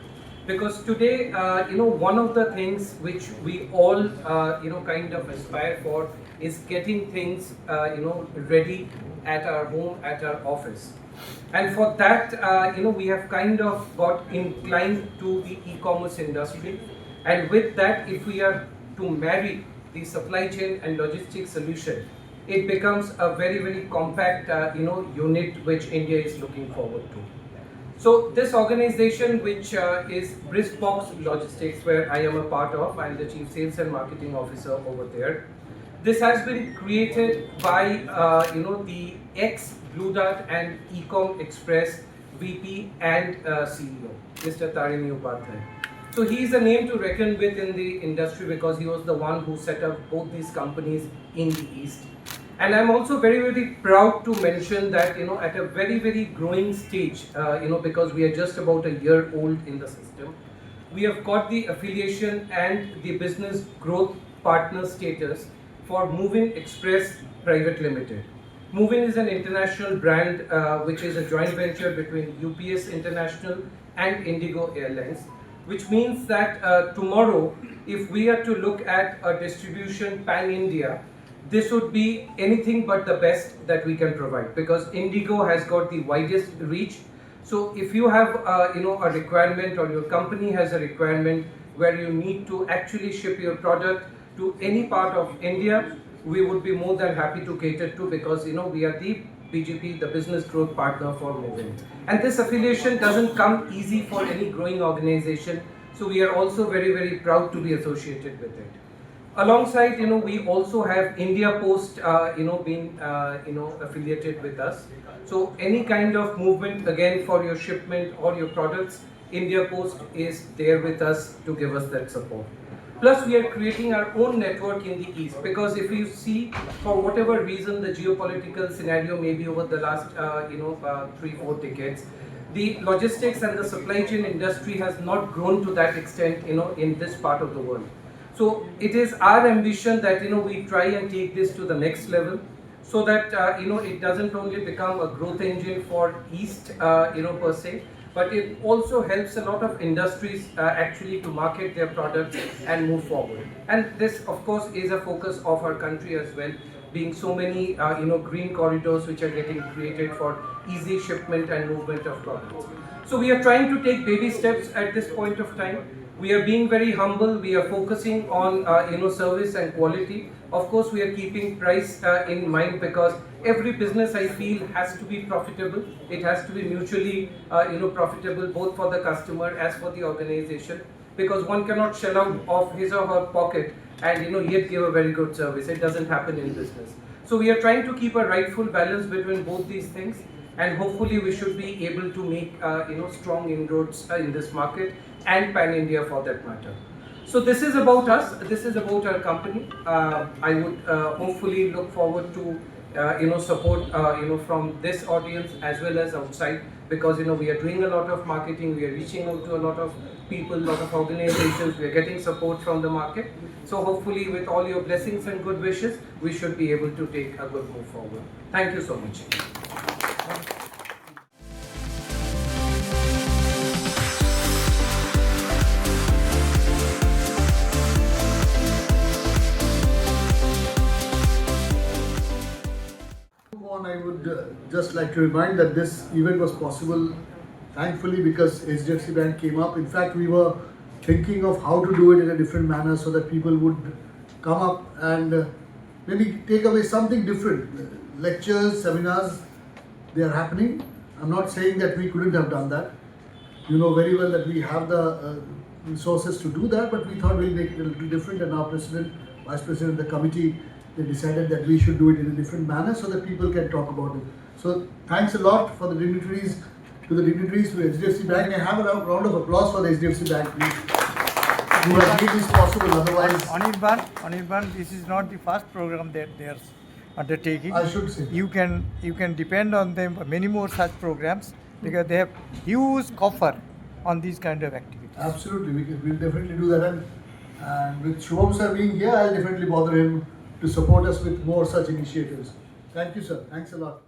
Because today, one of the things which we all, kind of aspire for is getting things, ready at our home, at our office. And for that, we have kind of got inclined to the e-commerce industry. And with that, if we are to marry the supply chain and logistics solution, it becomes a very, very compact, unit which India is looking forward to. So this organization, which is Brisk Logistics, where I am a part of, I'm the Chief Sales and Marketing Officer over there. This has been created by, the ex-Blue Dart and Ecom Express VP and CEO, Mr. Tarini Upadhyay. So he is a name to reckon with in the industry because he was the one who set up both these companies in the East. And I'm also very, very proud to mention that, at a very, very growing stage, because we are just about a year old in the system, we have got the affiliation and the business growth partner status for Movin Express Private Limited. Movin is an international brand which is a joint venture between UPS International and Indigo Airlines, which means that tomorrow, if we are to look at a distribution pan-India, this would be anything but the best that we can provide, because Indigo has got the widest reach. So if you have a requirement, or your company has a requirement where you need to actually ship your product to any part of India, we would be more than happy to cater to, because we are the BGP, the business growth partner for Movin. And this affiliation doesn't come easy for any growing organization, so we are also very, very proud to be associated with it. Alongside, we also have India Post, being, affiliated with us. So any kind of movement, again, for your shipment or your products, India Post is there with us to give us that support. Plus, we are creating our own network in the East, because if you see, for whatever reason, the geopolitical scenario maybe over the last, 3-4 decades, the logistics and the supply chain industry has not grown to that extent, in this part of the world. So it is our ambition that we try and take this to the next level, so that it doesn't only become a growth engine for East per se, but it also helps a lot of industries actually to market their products and move forward. And this, of course, is a focus of our country as well, being so many green corridors which are getting created for easy shipment and movement of products. So we are trying to take baby steps at this point of time. We are being very humble. We are focusing on service and quality. Of course, we are keeping price in mind, because every business, I feel, has to be profitable. It has to be mutually profitable, both for the customer as for the organization, because one cannot shell out of his or her pocket and yet give a very good service. It doesn't happen in business. So we are trying to keep a rightful balance between both these things, and hopefully we should be able to make strong inroads in this market and pan-India for that matter. So this is about us, this is about our company. I would hopefully look forward to support from this audience as well as outside, because we are doing a lot of marketing, we are reaching out to a lot of people, a lot of organizations, we are getting support from the market. So hopefully with all your blessings and good wishes, we should be able to take a good move forward. Thank you so much. I would just like to remind that this event was possible, thankfully, because HDFC Bank came up. In fact, we were thinking of how to do it in a different manner so that people would come up and maybe take away something different. Lectures, seminars, they are happening. I'm not saying that we couldn't have done that. You know very well that we have the resources to do that, but we thought we'll make it a little different, and our president vice president of the committee, they decided that we should do it in a different manner so that people can talk about it. So thanks a lot for the dignitaries, to HDFC Bank, and have a round of applause for the HDFC Bank, please, who have made this possible. Otherwise, Anirban, this is not the first program that they are undertaking. I should say you can depend on them for many more such programs because they have huge coffer on these kind of activities. Absolutely, we'll definitely do that. And with Shubham sir being here, I'll definitely bother him to support us with more such initiatives. Thank you, sir. Thanks a lot.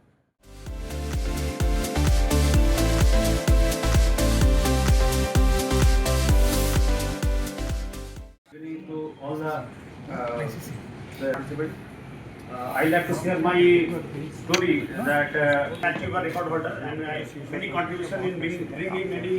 Good evening to all the participants. I'd like to share my story that achieve a record holder and many contribution in bringing many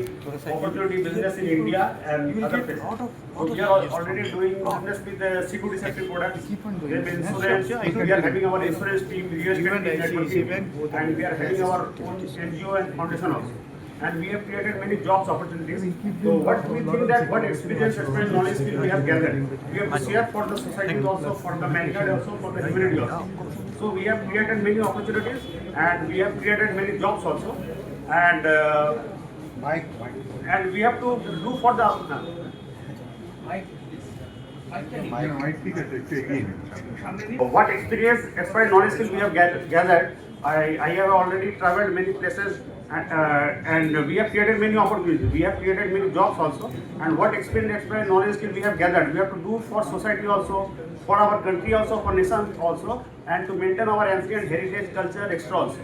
opportunity business in India and other places. So we are already doing business with the security sector products, then insurance. We are having our insurance team, real estate networking, and we are having our own NGO and foundation also. And we have created many jobs opportunities. So what we think that what experience, knowledge, skill we have gathered, we have to share for the society also, for the mankind also, for the humanity also. So we have created many opportunities and we have created many jobs also. And we have to do for the what experience, knowledge, skill we have gathered. I have already traveled many places. And we have created many opportunities. We have created many jobs also. And what experience, knowledge, skill we have gathered, we have to do for society also, for our country also, for nation also, and to maintain our ancient heritage, culture, extra also.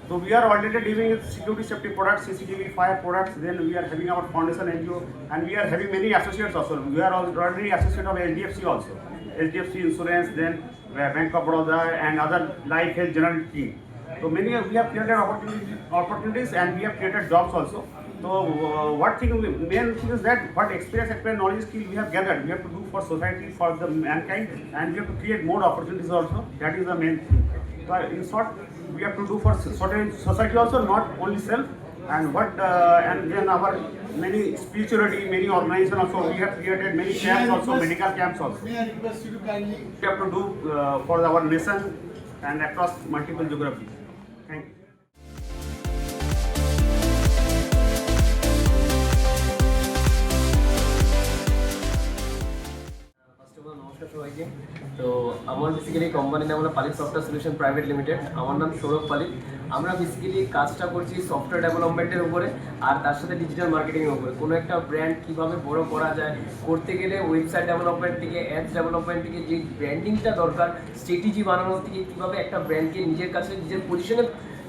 So we are already dealing with security safety products, CCTV, fire products. Then we are having our foundation NGO, and we are having many associates also. We are already associate of HDFC also, HDFC Insurance, then Bank of Baroda, and other life health general team. So many we have created opportunities and we have created jobs also. So main thing is that what experience, knowledge, skill we have gathered, we have to do for society, for the mankind, and we have to create more opportunities also. That is the main thing. So in short, we have to do for society also, not only self. And and then our many spirituality, many organizations also. We have created many camps also, medical camps also. May I request you to kindly? We have to do for our nation and across multiple geographies. Thank you. নমস্কার সবাইকে। তো আমার basically কোম্পানির নাম হলো পালিট software solution private limited. আমার নাম সৌরভ পালিত। আমরা বেসিক্যালি কাজটা করছি সফটওয়্যার ডেভেলপমেন্টের উপরে আর তার সাথে ডিজিটাল মার্কেটিংয়ের উপরে। কোনো একটা ব্র্যান্ড কীভাবে বড় করা যায়, করতে গেলে ওয়েবসাইট ডেভেলপমেন্ট থেকে, অ্যাডস ডেভেলপমেন্ট থেকে, যে ব্র্যান্ডিংটা দরকার, স্ট্র্যাটেজি বানানোর থেকে কীভাবে একটা ব্র্যান্ডকে নিজের কাছে নিজের পজিশনে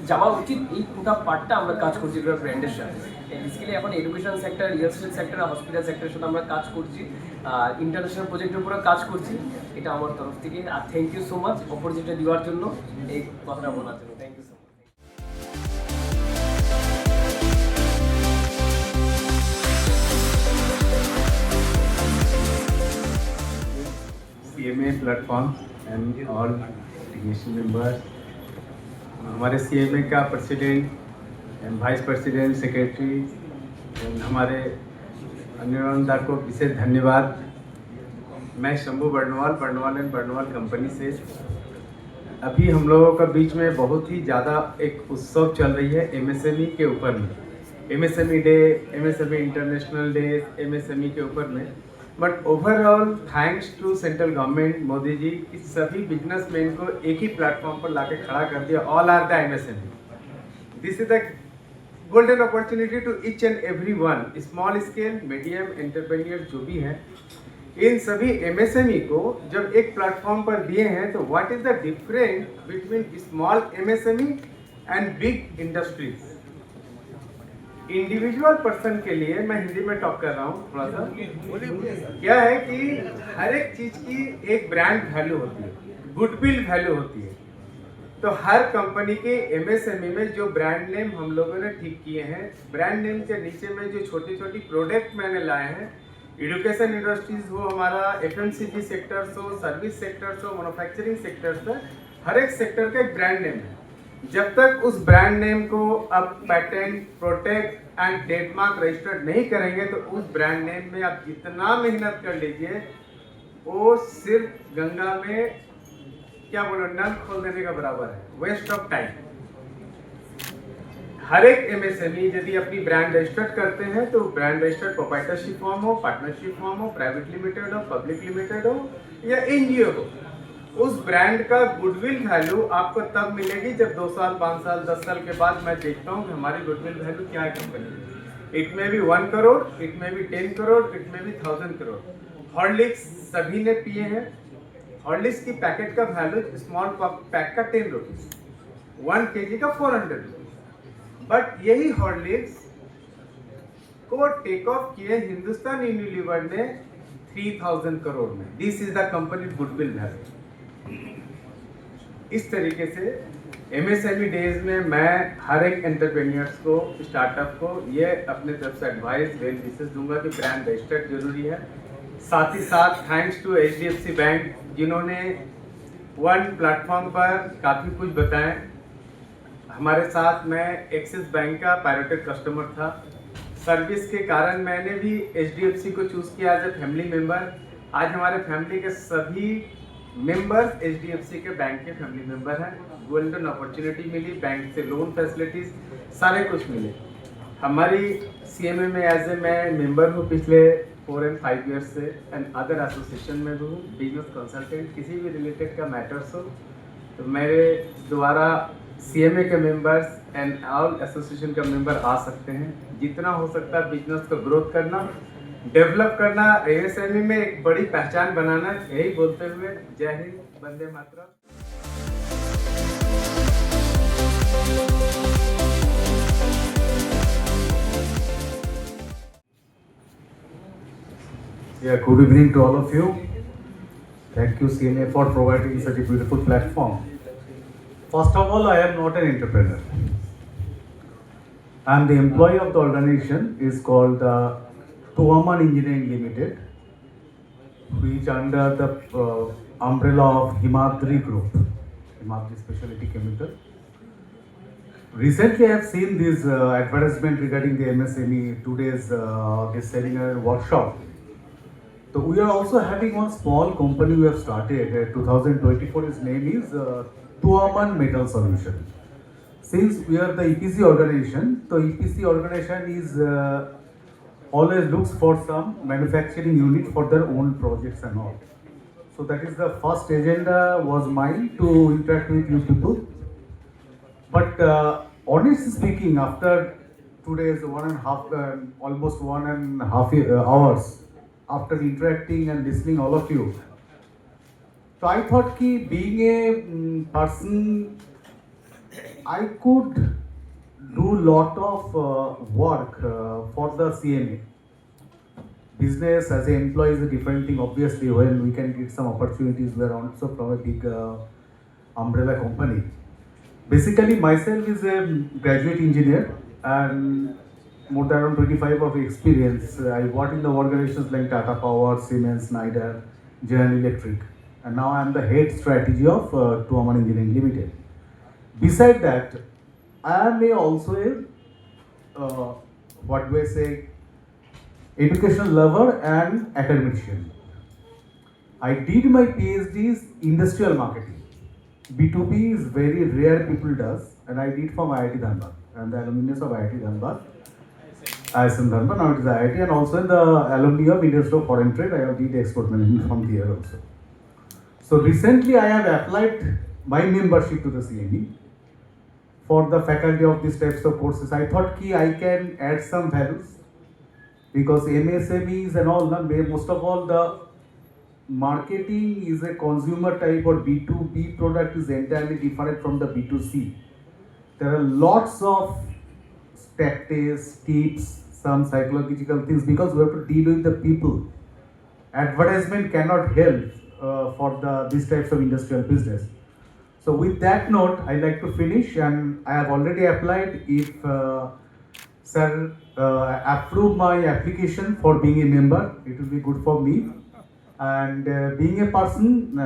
যাওয়া উচিত, এই পুরো পার্টটা আমরা কাজ করছি ব্র্যান্ডের সাথে। বেসিক্যালি এখন education sector, real estate sector, hospital সেক্টরের সাথে আমরা কাজ করছি, ইন্টারন্যাশনাল প্রজেক্টের উপরে কাজ করছি। এটা আমার তরফ থেকে। আর thank you so much opportunity দেওয়ার জন্য, এই কথাটা বলার জন্য। Thank you so much. CMA platform and all technician members, हमारे CMA का president and vice president, secretary and हमारे अन्य को विशेष धन्यवाद। मैं Shambhu barnwal and barnwal company से। अभी हम लोगों का बीच में बहुत ही ज़्यादा एक उत्सव चल रही है MSME के ऊपर में, MSME day, MSME international day, MSME के ऊपर में। But overall thanks to central government, Modi ji, इस सभी बिजनेसमैन को एक ही प्लेटफॉर्म पर लाके खड़ा कर दिया। All are the MSME। This is the golden opportunity to each and every one, small scale, medium entrepreneur जो भी हैं, इन सभी MSME को जब एक प्लेटफॉर्म पर दिए हैं तो what is the difference between small MSME and big industries. Individual person के लिए मैं हिंदी में टॉक कर रहा हूँ थोड़ा सा। क्या है कि हर एक चीज की एक ब्रांड वैल्यू होती है, गुडविल वैल्यू होती है। तो हर कंपनी के MSME में जो ब्रांड नेम हम लोगों ने ठीक किए हैं, ब्रांड नेम के नीचे में जो छोटी छोटी प्रोडक्ट मैंने लाए हैं, एजुकेशन इंडस्ट्रीज हो, हमारा FMCG सेक्टर्स हो, सर्विस सेक्टर्स हो, मैन्युफैक्चरिंग सेक्टर्स हो, हर एक सेक्टर का एक ब्रांड नेम है। जब तक उस ब्रांड नेम को आप patent, protect and trademark registered नहीं करेंगे तो उस ब्रांड नेम में आप जितना मेहनत कर लीजिए वो सिर्फ गंगा में क्या बोलो नल खोल देने का बराबर है, वेस्ट ऑफ टाइम। हर एक MSME यदि अपनी ब्रांड रजिस्टर करते हैं तो ब्रांड रजिस्टर्ड प्रोप्राइटरशिप फॉर्म हो, पार्टनरशिप फॉर्म हो, प्राइवेट लिमिटेड हो, पब्लिक लिमिटेड हो या NGO हो, उस ब्रांड का गुडविल वैल्यू आपको तब मिलेगी जब 2 साल, 5 साल, 10 साल के बाद मैं देखता हूँ कि हमारी गुडविल वैल्यू क्या है कंपनी में। इट में भी 1 करोड़, इट में भी 10 करोड़, इट में भी 1000 करोड़। हॉर्लिक्स सभी ने पिए हैं। हॉर्लिक्स की पैकेट का वैल्यू स्मॉल पैक का 10 रुपीज, 1 kg का 400 रुपीज। बट यही हॉर्लिक्स को टेक ऑफ किए हिंदुस्तान यूनिलीवर ने 3000 करोड़ में। This is the company goodwill value. इस तरीके से MSME डेज में मैं हर एक एंटरप्रेन्योर्स को, स्टार्टअप को ये अपने तरफ से एडवाइस, वेल विशेष दूंगा कि ब्रांड रजिस्टर्ड जरूरी है। साथ ही साथ थैंक्स टू HDFC बैंक जिन्होंने वन प्लेटफॉर्म पर काफ़ी कुछ बताएं। हमारे साथ मैं एक्सिस बैंक का पायरेटेड कस्टमर था। सर्विस के कारण मैंने भी HDFC को चूज़ किया एज ए फैमिली मेंबर। आज हमारे फैमिली के सभी मेंबर्स HDFC के बैंक के फैमिली मेंबर हैं। गोल्डन अपॉर्चुनिटी मिली, बैंक से लोन फैसिलिटीज सारे कुछ मिले। हमारी CMA में एज ए मैं मेंबर हूँ पिछले 4 and 5 ईयर्स से, एंड अदर एसोसिएशन में भी हूँ। बिजनेस कंसल्टेंट किसी भी रिलेटेड का मैटर्स हो तो मेरे द्वारा CMA के मेंबर्स एंड ऑल एसोसिएशन का मेंबर आ सकते हैं। जितना हो सकता है बिजनेस को ग्रोथ करना, डेवलप करना, MSME में एक बड़ी पहचान बनाना, यही बोलते हुए जय Hind, Vande Mataram. Yeah, good evening to all of you. Thank you CMA for providing such a beautiful platform. First of all, I am not an entrepreneur. I am the employee of the organization is called Tuaman Engineering Limited, which under the umbrella of Himadri Group, Himadri Specialty Chemical. Recently, I have seen this advertisement regarding the MSME today's this seminar workshop. So we are also having one small company we have started 2024. Its name is Tuaman Metal Solution. Since we are the EPC organization, so EPC organization is always looks for some manufacturing unit for their own projects and all. So that is the first agenda was mine to interact with you people. But honestly speaking, after today's 1.5 almost 1.5 hours. After interacting and listening all of you, so I thought कि being a person, I could do lot of work for the CMA. Business as an employee is a different thing. Obviously, when we can get some opportunities, we are also from a big umbrella company. Basically, myself is a graduate engineer and more than around 25 of experience. I worked in the organizations like Tata Power, Siemens, Schneider, General Electric, and now I am the head strategy of Tuaman Engineering Limited. Beside that, I am also a what do I say, educational lover and academician. I did my PhDs industrial marketing. B2B is very rare people does, and I did from IIT Dhanbad. I am the alumnus of IIT Dhanbad. ISM Dhanbad, now it is IIT, and also in the alumni of Industry of Foreign Trade. I have did export management from there also. So recently I have applied my membership to the CME for the faculty of these types of courses. I thought ki I can add some values because MSMEs and all, most of all the marketing is a consumer type or B2B product is entirely different from the B2C. There are lots of tactics, tips, some psychological things because we have to deal with the people. Advertisement cannot help for these types of industrial business. So with that note, I like to finish, and I have already applied. If sir approve my application for being a member, it will be good for me. And being a person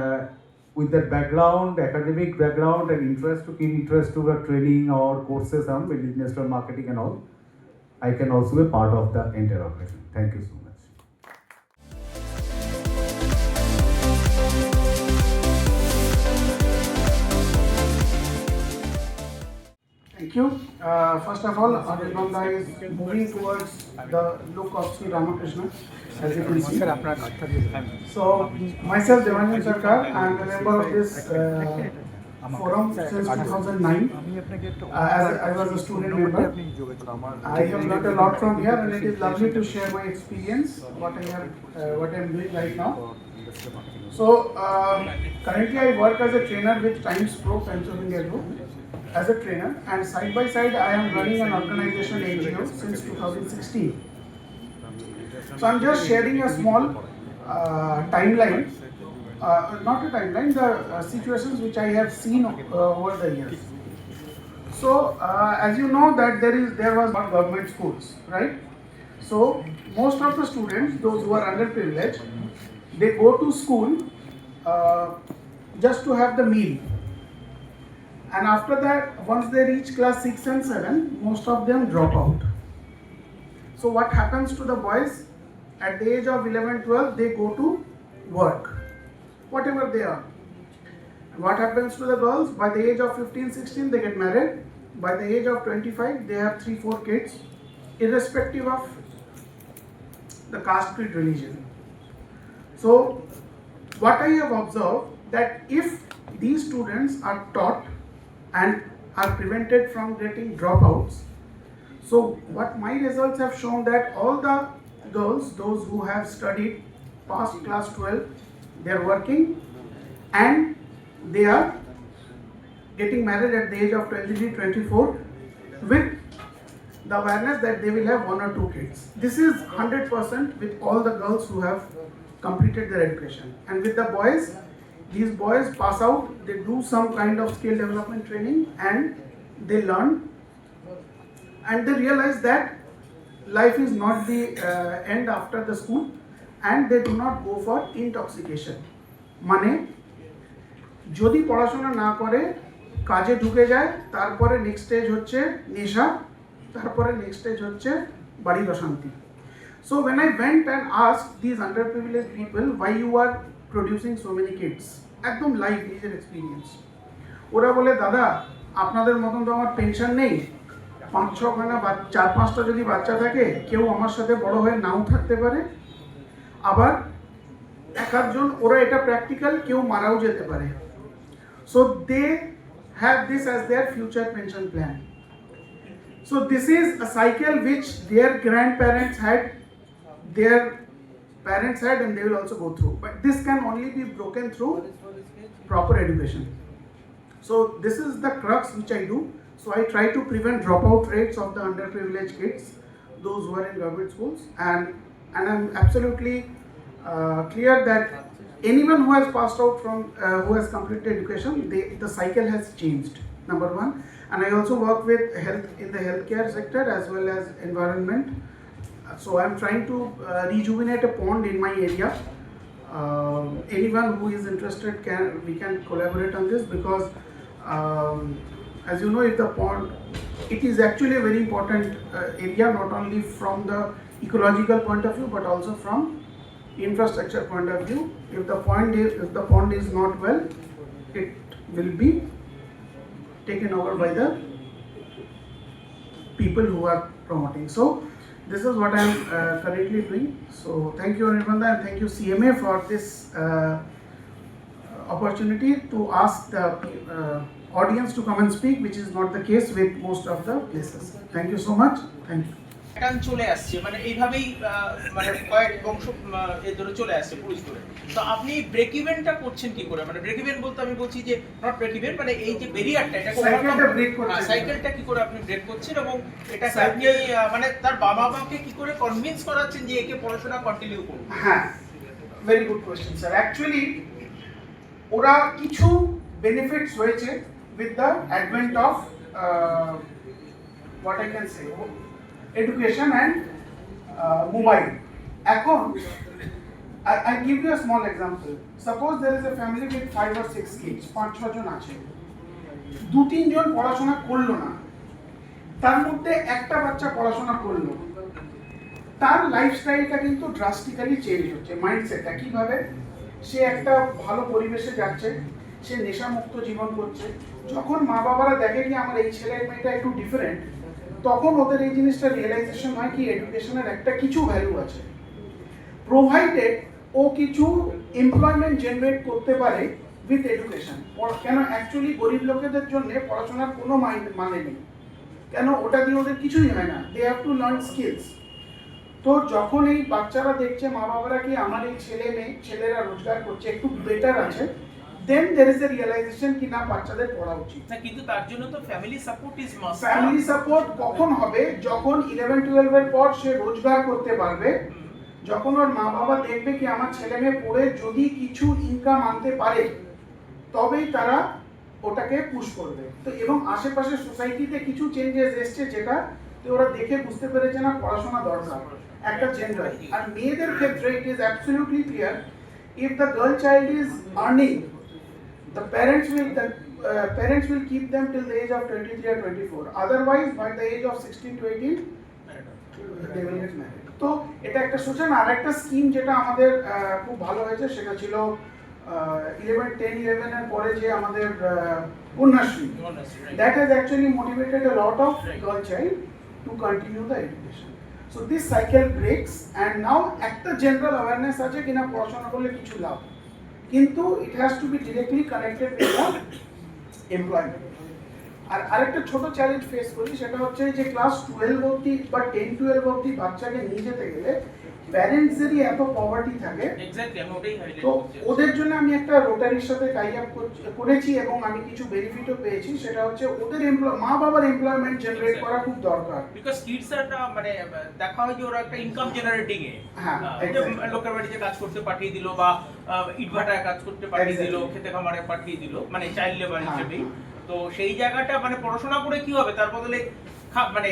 with that background, academic background and keen interest to the training or courses on industrial marketing and all, I can also be part of the entire operation. Thank you so much. First of all, Anirbanda is moving towards the look of Sri Ramakrishna, as you can see. So, myself, Debajyoti Sarkar, I am a member of this forum since 2009. As I was a student member. I have learned a lot from here, and it is lovely to share my experience, what I am doing right now. So, currently I work as a trainer with Times Pro Pennsylvania Group as a trainer, and side by side I am running an organization NGO since 2016. So I'm just sharing a small timeline, not a timeline, the situations which I have seen over the years. So as you know that there was not government schools, right? So most of the students, those who are underprivileged, they go to school just to have the meal. And after that, once they reach class 6 and 7, most of them drop out. So what happens to the boys? At the age of 11, 12, they go to work, whatever they are. And what happens to the girls? By the age of 15, 16, they get married. By the age of 25, they have 3, 4 kids, irrespective of the caste, creed, religion. So what I have observed, that if these students are taught and are prevented from getting dropouts. So what my results have shown, that all the girls, those who have studied past class 12, they are working and they are getting married at the age of 23, 24 with the awareness that they will have 1 or 2 kids. This is 100% with all the girls who have completed their education. And with the boys, these boys pass out, they do some kind of skill development training and they learn and they realize that life is not the end after the school, and they do not go for intoxication. মানে যদি পড়াশোনা না করে কাজে ঢুকে যায়, তারপরে next stage হচ্ছে নেশা, তারপরে নেক্সট স্টেজ হচ্ছে বাড়ির অশান্তি. So when I went and asked these underprivileged people why you are producing so many kids, একদম লাইভ নিজের এক্সপিরিয়েন্স, ওরা বলে দাদা আপনাদের মতন তো আমার পেনশন নেই, 5-6খানা 4-5টা যদি বাচ্চা থাকে, কেউ আমার সাথে বড় হয়ে নাও থাকতে পারে, আবার একজন ওরা এটা প্র্যাকটিক্যাল, কেউ মারাও যেতে পারে. So they have this as their future pension plan. So this is a cycle which their grandparents had, their parents had, and they will also go through. But this can only be broken through proper education. So this is the crux which I do. So I try to prevent dropout rates of the underprivileged kids, those who are in government schools, and I'm absolutely clear that anyone who has passed out from who has completed education, the cycle has changed. Number one, and I also work with health in the healthcare sector as well as environment. So I'm trying to rejuvenate a pond in my area. Anyone who is interested we can collaborate on this, because as you know, if the pond, it is actually a very important area, not only from the ecological point of view but also from infrastructure point of view. If the pond is not well, it will be taken over by the people who are promoting. So this is what I am currently doing. So thank you Anirbanda, and thank you CMA for this opportunity to ask the audience to come and speak, which is not the case with most of the places. Thank you so much. Thank you. Pattern চলে আসছে, মানে এইভাবেই মানে কয়েক বংশ এ ধরে চলে আসছে পুরুষ ধরে। তো আপনি ব্রেক ইভেনটা করছেন কি করে? মানে ব্রেক ইভেন বলতে আমি বলছি যে নট ব্রেক ইভেন, মানে এই যে ব্যারিয়ারটা, এটা সাইকেলটা কি করে আপনি ব্রেক করছেন, এবং এটা আপনি মানে তার বাবা মাকে কি করে কনভিন্স করাচ্ছেন যে একে পড়াশোনা কন্টিনিউ করুন? হ্যাঁ, very good question sir. Actually ওরা কিছু বেনিফিটস হয়েছে with the advent of what I can say, education and mobile. এখন I give you a small example. Suppose there is a family with 5 or 6 kids, 5-6 জন আছে, 2-3 জন পড়াশোনা করলো না, তার মধ্যে একটা বাচ্চা পড়াশোনা করলো, তার লাইফস্টাইলটা কিন্তু ড্রাস্টিক্যালি চেঞ্জ হচ্ছে, মাইন্ডসেটটা কিভাবে, সে একটা ভালো পরিবেশে যাচ্ছে, সে নেশামুক্ত জীবন করছে। যখন মা বাবারা দেখে কি আমার এই ছেলের মেয়েটা একটু ডিফারেন্ট, তখন ওদের এই জিনিসটা রিয়েলাইজেশন হয় কি এডুকেশনের একটা কিছু ভ্যালু আছে, প্রোভাইডেড ও কিছু এমপ্লয়মেন্ট জেনারেট করতে পারে উইথ এডুকেশন। কেন অ্যাকচুয়ালি গরিব লোকেদের জন্য পড়াশোনার কোনো মানে নেই, কেন ওটা দিয়ে ওদের কিছুই হয় না, they have to learn skills. তো যখন এই বাচ্চারা দেখছে মা বাবারা কি আমার এই ছেলেরা রোজগার করছে, একটু বেটার আছে, দেন there is a realization কি না বাচ্চাদের পড়া উচিত। না, কিন্তু তার জন্য তো family support is must. Family support কখন হবে? যখন 11-12 এর পর সে রোজগার করতে পারবে, যখন ওর মা বাবা দেখবে কি আমার ছেলে মেয়ে পড়ে যদি কিছু ইনকাম আনতে পারে, তবেই তারা ওটাকে পুশ করবে। তো এবং আশেপাশে সোসাইটিতে কিছু চেঞ্জেস এসছে যেটা ওরা দেখে বুঝতে পেরেছে না পড়াশোনা দরকার একটা জেনারেল। আর মেয়েদের ক্ষেত্রে it is absolutely clear, if the girl child is earning, the parents will keep them till the age of 23 or 24. Otherwise, by the age of 16 to 18, they will get married. তো এটা একটা সোচ্যান। আর একটা scheme যেটা আমাদের খুব ভালো হয়েছে সেটা ছিল 10-11 এর পরে যে আমাদের Kanyashree, that has actually motivated a lot of girl child to continue the education. So this cycle breaks and now একটা general awareness আছে কিনা পড়াশোনা করলে কিছু লাভ, কিন্তু it has to be directly connected with the employment. আর আরেকটা ছোট চ্যালেঞ্জ ফেস করি, সেটা হচ্ছে যে ক্লাস 12 অবধি বা 10-12 অবধি বাচ্চাকে নিয়ে যেতে গেলে প্যারেন্টসেরই এত পভার্টি থাকে। এক্স্যাক্টলি, আমি ওটাই হাইলাইট তো করছি। ওদের জন্য আমি একটা রোটারির সাথে টাই আপ করেছি এবং আমি কিছু বেনিফিটও পেয়েছি। সেটা হচ্ছে ওদের মা বাবার এমপ্লয়মেন্ট জেনারেট করা খুব দরকার, বিকজ কিডস একটা মানে দেখা হয় যে ওরা একটা ইনকাম জেনারেটিং এ, হ্যাঁ, লোকের বাড়িতে কাজ করতে পাঠিয়ে দিল বা ইটভাটায় কাজ করতে পাঠিয়ে দিল, খেতে খামারে পাঠিয়ে দিল, মানে চাইল্ড লেবার হিসেবেই। তো সেই জায়গাটা মানে পড়াশোনা করে কি হবে, তার বদলে মানে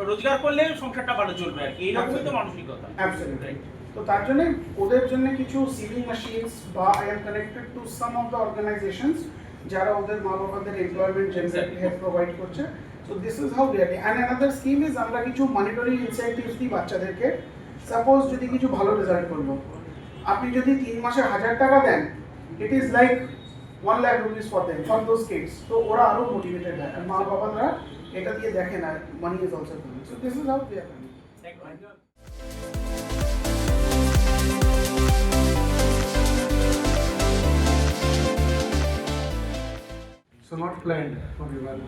রোজগার করলে সংসারটা ভালো চলবে আর কি, এইরকমই তো মানসিকতা। অ্যাবসলিউটলি। তো তার জন্য ওদের জন্য কিছু সিভিং মেশিনস বা I am connected to some of the organisations যারা ওদের মা বাবাদের এমপ্লয়মেন্ট জেনারেট হেল্প প্রোভাইড করছে। So this is how we are. And another scheme is আমরা কিছু মনিটরি ইনসেন্টিভস দিই বাচ্চাদেরকে। সাপোজ যদি কিছু ভালো রেজাল্ট করলো, আপনি যদি 3 মাসে 1000 টাকা দেন, it is like 1 lakh rupees for them, for those kids. তো ওরা আরো মোটিভেটেড হয়, আর মা বাবারা এটা দিয়ে দেখেন আর money is also coming. So this is how we are. So not planned for everyone.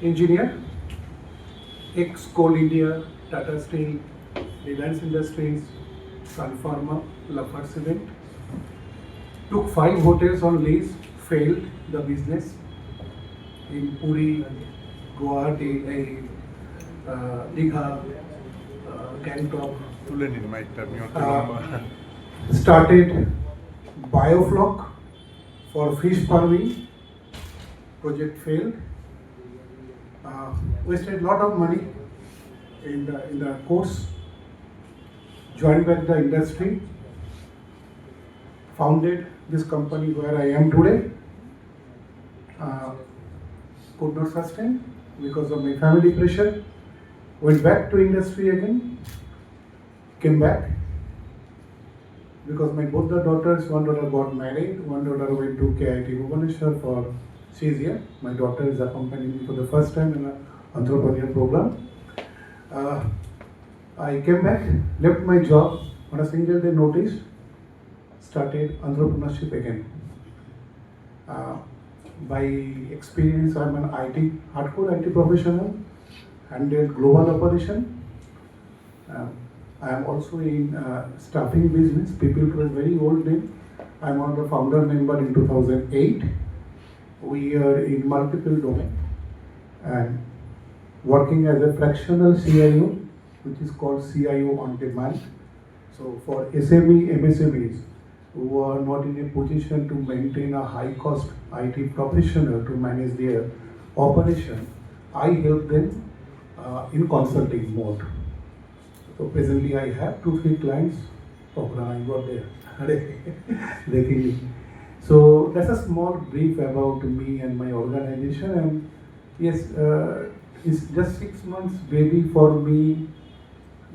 Engineer, ex-Coal India, Tata Steel, Reliance Industries, Sun Pharma, Lafarge Cement. Took 5 hotels on lease, failed the business in Puri, Guwahati, Digha, Gangtok. Started Biofloc for fish farming, project failed. Wasted a lot of money in the course. Joined back the industry. Founded this company where I am today. Could not sustain because of my family pressure. Went back to industry again. Came back because my both the daughters, one daughter got married, one daughter went to KIT Bhubaneswar for CSIA. My daughter is accompanying me for the first time in an entrepreneurial program. I came back, left my job on a single day notice, started entrepreneurship again. By experience, I'm an hardcore IT professional, handled global operation. I am also in staffing business. People for a very old name. I'm one of the founder member in 2008. We are in multiple domains and working as a fractional CIO, which is called CIO on demand. So for SME, MSMEs who are not in a position to maintain a high cost IT professional to manage their operation, I help them in consulting mode. So presently I have 2-3 clients. Oh, I got there. So that's a small brief about me and my organization. And yes, it's just 6 months baby for me,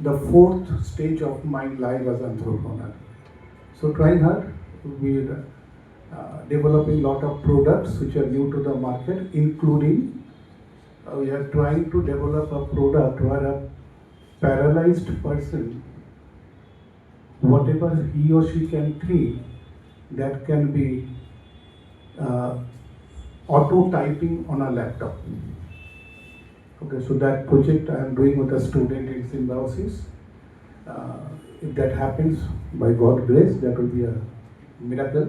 the 4th stage of my life as entrepreneur. So trying hard, we are developing lot of products which are new to the market, including we are trying to develop a product where a paralyzed person, whatever he or she can think, that can be auto typing on a laptop. Okay, so that project I am doing with a student in Symbiosis. If that happens, by God's grace, that will be a miracle.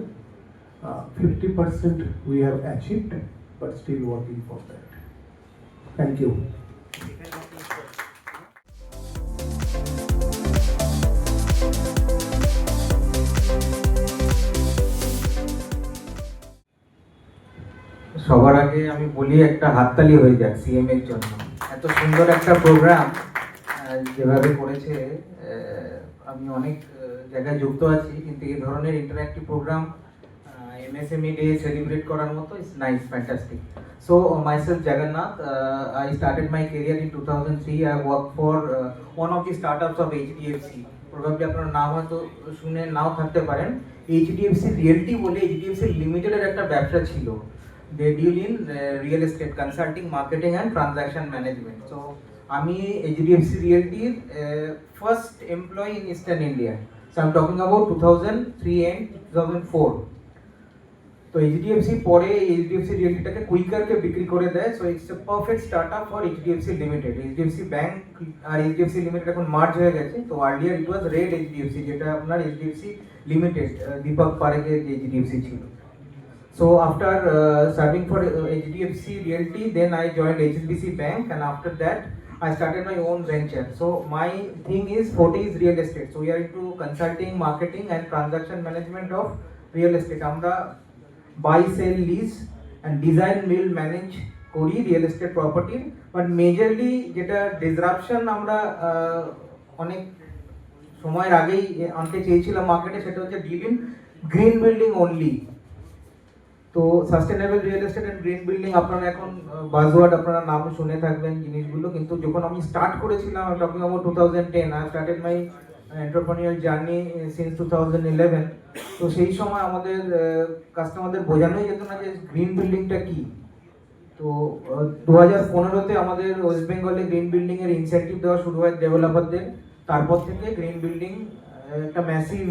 50% we have achieved, but still working for that. Thank you. সবার আগে আমি বলি একটা হাততালি হয়ে যাক CMA এর জন্য। এত সুন্দর একটা প্রোগ্রাম যেভাবে করেছে, আমি অনেক জায়গায় যুক্ত আছি, কিন্তু এই ধরনের interactive program MSME day celebrate করার মতো it's nice, fantastic. So myself Jagannath, I started my career in 2003. I worked for one of the startups of HDFC. Probably আপনারা নাম হয়তো শুনে নাও থাকতে পারেন। HDFC Realty বলে HDFC Limited এর একটা ব্যবসা ছিল। They deal in real estate consulting, marketing and transaction management. So আমি HDFC Realty first employee in Eastern India. So I'm talking about 2003 and 2004. তো HDFC পরে HDFC Realty-টাকে কুইকারকে বিক্রি করে দেয়। So it's a perfect startup for HDFC limited. HDFC bank আর HDFC limited এখন merge হয়ে গেছে। তো earlier it was Red HDFC, যেটা আপনার HDFC লিমিটেড দীপক পারেখের যে HDFC ছিল। So after serving for HDFC Realty, then I joined HSBC Bank, and after that I started my own venture. So my thing is 40 is real estate. So we are into consulting, marketing and transaction management of real estate. আমরা buy, sell, lease and design, build, manage করি real estate property, but majorly যেটা disruption আমরা অনেক সময়ের আগেই আনতে চেয়েছিলাম মার্কেটে, সেটা হচ্ছে deal in green building only. তো sustainable real estate and green building আপনারা এখন বাজওয়ার্ড আপনারা নাম শুনে থাকবেন জিনিসগুলো, কিন্তু যখন আমি স্টার্ট করেছিলাম, আমি talking about 2010, I started my entrepreneurial journey since 2011। তো সেই সময় আমাদের কাস্টমারদের বোঝানোই যেত না যে গ্রিন বিল্ডিংটা কি। তো 2015-তে আমাদের ওয়েস্ট বেঙ্গলে গ্রিন বিল্ডিং এর ইনসেন্টিভ দেওয়া শুরু হয় ডেভেলপারদের। তারপর থেকে গ্রিন বিল্ডিং একটা ম্যাসিভ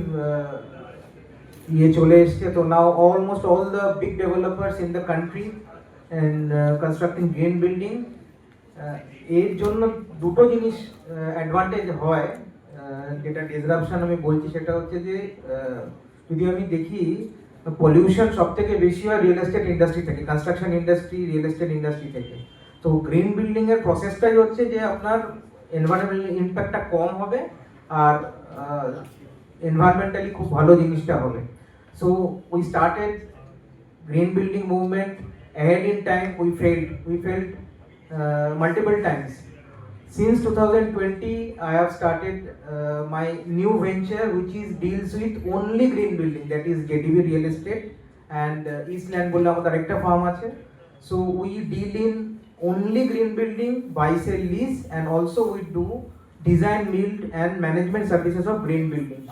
চলে এসছে। তো now almost all the big developers in the country and constructing green building. এর জন্য দুটো জিনিস অ্যাডভান্টেজ হয়, যেটা ডিসরাপশন আমি বলছি সেটা হচ্ছে যে যদি আমি দেখি পলিউশন সব থেকে বেশি হয় রিয়েল এস্টেট ইন্ডাস্ট্রি থেকে, construction industry, real estate industry থেকে। তো গ্রিন বিল্ডিং এর প্রসেসটাই হচ্ছে যে আপনার এনভায়রনমেন্টাল ইম্প্যাক্টটা কম হবে আর এনভায়রনমেন্টালি খুব ভালো জিনিসটা হবে। So we started green building movement ahead in time. We failed multiple times. Since 2020 I have started my new venture which is deals with only green building, that is JDB Real Estate and Eastland bolle amader arekta farm ache. So we deal in only green building, buy, sell, lease, and also we do design, build and management services of green building.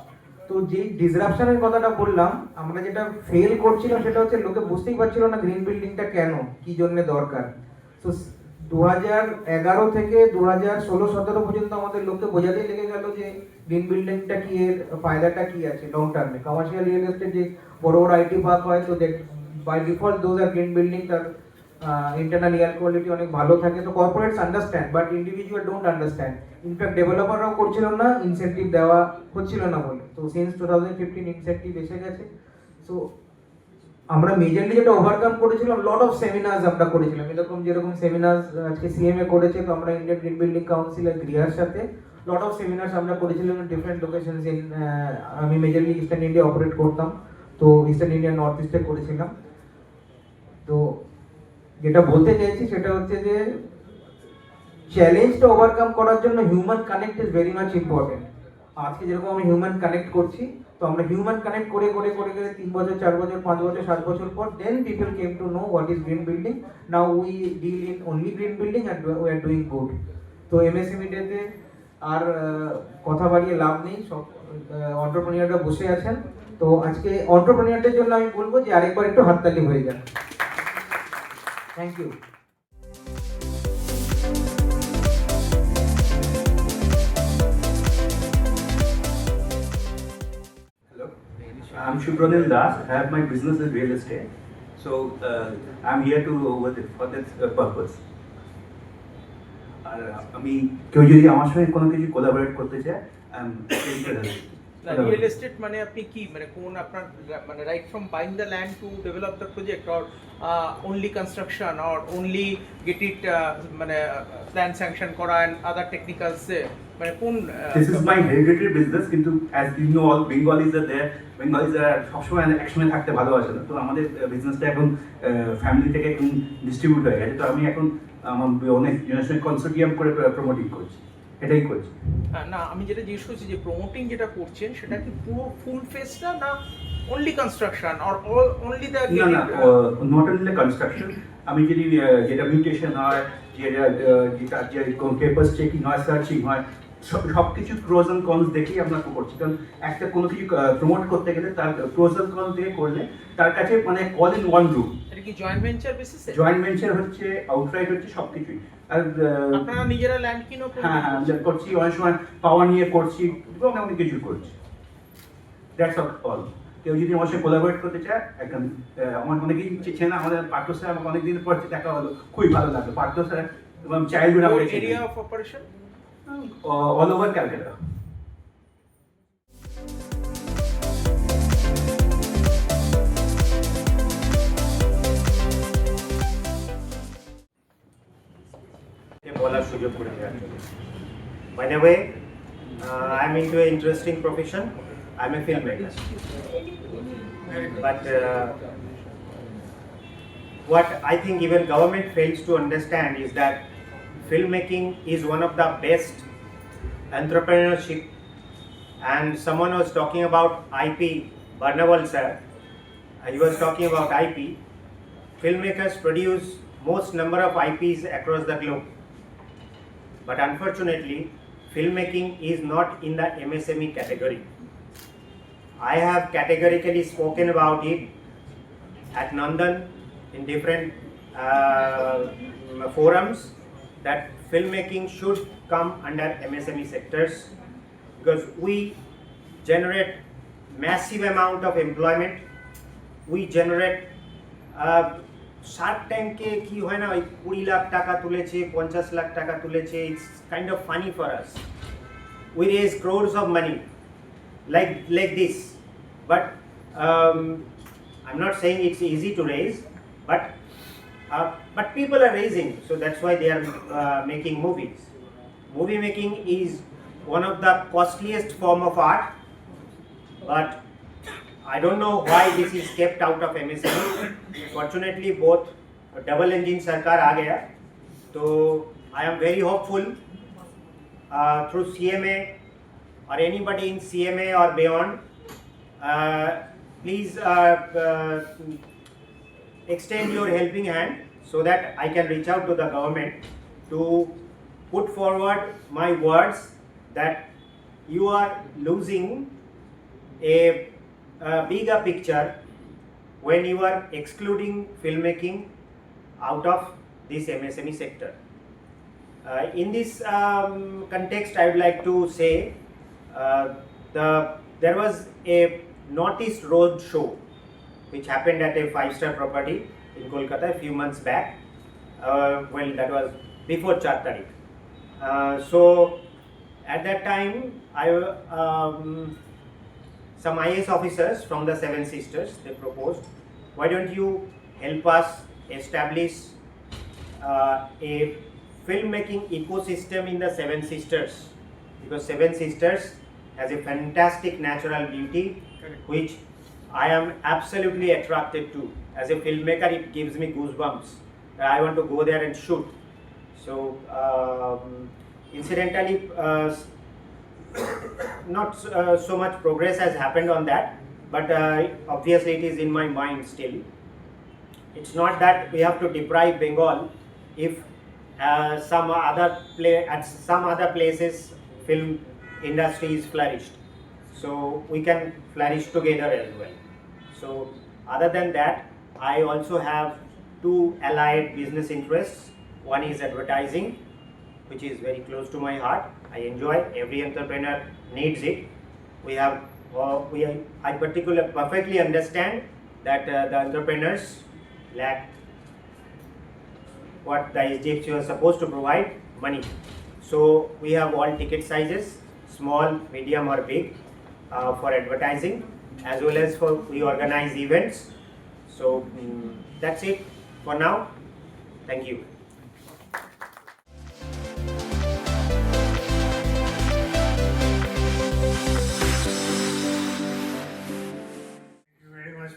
তো যে ডিসরাপশনের কথাটা বললাম, আমরা যেটা fail করছিলাম সেটা হচ্ছে লোকে বুঝতেই পারছিল না গ্রিন বিল্ডিংটা কেন, কি জন্য দরকার। তো 2011 থেকে 2016-17 পর্যন্ত আমাদের লোককে বোঝাতেই লেগে গেল যে গ্রিন বিল্ডিংটা কি, এর ফায়দাটা কি আছে লং টার্মে। কমার্শিয়াল রিয়েল এস্টেট যে বড় বড় আইটি পার্ক হয়, তো by default those are green building, তার ইন্টারনাল এয়ার কোয়ালিটি অনেক ভালো থাকে। তো corporates understand but individual don't understand. In fact ডেভেলপাররাও করছিল না, ইনসেন্টিভ দেওয়া হচ্ছিল না বলে। তো সিন্স 2015 ইনসেন্টিভ এসে গেছে। সো আমরা মেজরলি যেটা ওভারকাম করেছিলাম, লট অফ সেমিনার্স আমরা করেছিলাম, এরকম যেরকম সেমিনার্স আজকে সিএমএ করেছে। তো আমরা ইন্ডিয়ান গ্রিন বিল্ডিং কাউন্সিল আর গৃহার সাথে লট অফ সেমিনার্স আমরা করেছিলাম ডিফারেন্ট লোকেশনস ইন, আমি মেজরলি ইস্টার্ন ইন্ডিয়া অপারেট করতাম, তো ইস্টার্ন ইন্ডিয়া নর্থ ইস্টে করেছিলাম। তো যেটা বলতে চাইছি সেটা হচ্ছে যে চ্যালেঞ্জটা ওভারকাম করার জন্য human connect is very much important. আজকে যেরকম আমি হিউম্যান কানেক্ট করছি, তো আমরা হিউম্যান কানেক্ট করে 3 বছর, 4 বছর, 5 বছর, 7 বছর পর then people came to know what is green building. Now we deal in only green building and we are doing good. তো MSME ডেতে আর কথা বাড়িয়ে লাভ নেই, সব এন্টারপ্রেনিউররা বসে আছেন। তো আজকে এন্টারপ্রেনিউরদের জন্য আমি বলবো যে আরেকবার একটু হাততালি হয়ে যাক। Thank you. I'm Indranil Das. I have my business in real estate. So I'm here to for this purpose. আর আমি কেউ যদি আমার সঙ্গে কোনো কিছু কোলাবোরেট করতে চায় রিয়েল এস্টেট মানে আপনি কি মানে কোন আপনার মানে right from buying the land to develop the project or only construction or only get it মানে প্ল্যান স্যাংশন করা এন্ড আদার টেকনিক্যালস মানে কোন this is my heritage business কিন্তু as you know all Bengalis are there Bengalis সবসময় একসময় থাকতে ভালোবাসে না, তো আমাদের বিজনেসটা এখন ফ্যামিলি থেকে এখন ডিস্ট্রিবিউট হয়ে গেছে, তো আমি এখন আমার অনেক জনের কনসোর্টিয়াম করে প্রমোটিং করছি, এটাই করছি। না আমি যেটা জিজ্ঞেস করছি যে প্রমোটিং যেটা করছেন সেটা কি পুরো ফুল ফেসটা না only construction or only the না না নট অনলি কনস্ট্রাকশন, আমি যদি যেটা মিউটেশন হয় যেটা যে কোন পেপারস চেকিং হয় সার্চিং হয় সব কিছু প্রোজ এন্ড কনস দেখেই আমরা করছি, কারণ একটা কোনো কিছু প্রমোট করতে গেলে তার প্রোজ এন্ড কনস দিয়ে করলে তার কাছে মানে অল ইন ওয়ান রুম। এটা কি জয়েন্ট ভেঞ্চার বেসিসে? জয়েন্ট ভেঞ্চার হচ্ছে আউটরাইট হচ্ছে সবকিছুই, আর আপনারা নিজেরা ল্যান্ড কিনো হ্যাঁ হ্যাঁ করছি, অনেক সময় পাওয়ার নিয়ে করছি, অনেক কিছু করছি, দ্যাটস অল। কেউ যদি আমার সাথে কোলাবোরেট করতে চায় একদম আমার অনেকেই চেনে না, আমাদের পার্থ স্যার আমাকে অনেকদিন পর দেখা হলো, খুবই ভালো লাগলো। পার্থ স্যার এবং চাইল্ডহুড আমাদের area of operation all over Calcutta. By the way, I'm into an interesting profession. I'm a filmmaker. But what I think even government fails to understand is that filmmaking is one of the best entrepreneurship, and someone was talking about IP, Barnwal sir, he was talking about IP. Filmmakers produce most number of IPs across the globe, but unfortunately filmmaking is not in the MSME category. I have categorically spoken about it at Nandan in different forums that filmmaking should come under MSME sectors because we generate massive amount of employment. We generate Shark Tank ke ki hoy na 20 lakh taka tuleche 50 lakh taka tuleche, it's kind of funny for us. We raise crores of money like this, but I'm not saying it's easy to raise, but people are raising, so that's why they are making movies. Movie making is one of the costliest form of art, but I don't know why this is kept out of MSME. Fortunately, both double engine sarkar aa gaya, so I am very hopeful through CMA or anybody in CMA or beyond, please extend your helping hand so that I can reach out to the government to put forward my words that you are losing a bigger picture when you are excluding filmmaking out of this MSME sector. In this context, I would like to say there was a Northeast Road show which happened at a 5-star property in Kolkata a few months back. Well, that was before 4 Tarik. So at that time, some IAS officers from the Seven Sisters, they proposed, why don't you help us establish a filmmaking ecosystem in the Seven Sisters, because Seven Sisters has a fantastic natural beauty which I am absolutely attracted to. As a filmmaker, it gives me goosebumps. I want to go there and shoot. So incidentally, not so much progress has happened on that, but obviously it is in my mind still. It's not that we have to deprive Bengal if at some other places film industry is flourished. so we can flourish together as well. So other than that, I also have two allied business interests. One is advertising, which is very close to my heart. I enjoy, every entrepreneur needs it. I particularly perfectly understand that the entrepreneurs lack what the HDFC was supposed to provide, money. So we have all ticket sizes, small, medium or big, for advertising, as well as for we organize events. So that's it for now. Thank you.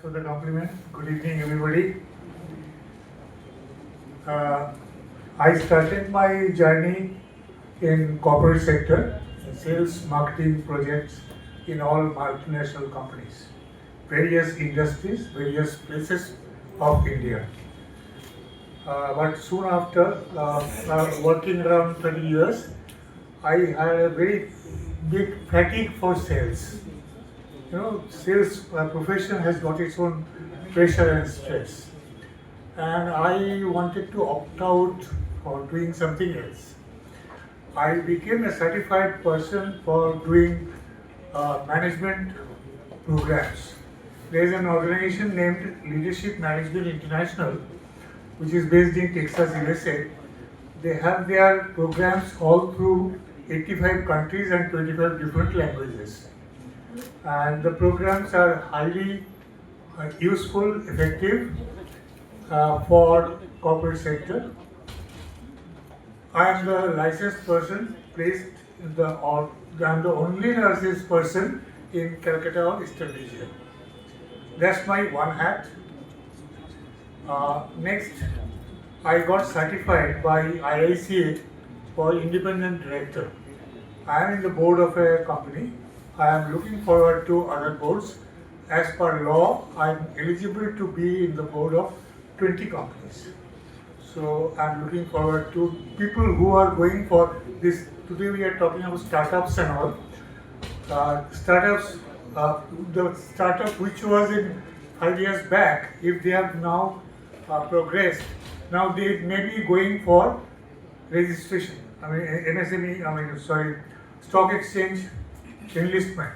For the compliment. Good evening, everybody. I started my journey in corporate sector, sales, marketing projects in all multinational companies, various industries, various places of India. But soon after working around 30 years, I had a very big fatigue for sales. You know, sales profession has got its own pressure and stress, and I wanted to opt out for doing something else. I became a certified person for doing management programs. There is an organization named Leadership Management International, which is based in Texas, USA. They have their programs all through 85 countries and 25 different languages. And the programs are highly useful, effective for corporate sector. I am the licensed person placed in I am the only licensed person in Calcutta or Eastern region. That's my one hat. Next, I got certified by IICA for independent director. I am in the board of a company. I am looking forward to other boards. As per law, I am eligible to be in the board of 20 companies. So I am looking forward to people who are going for this. Today we are talking about startups and all. The startup which was in 5 years back, if they have now progressed, now they may be going for registration. MSME, stock exchange enlistment.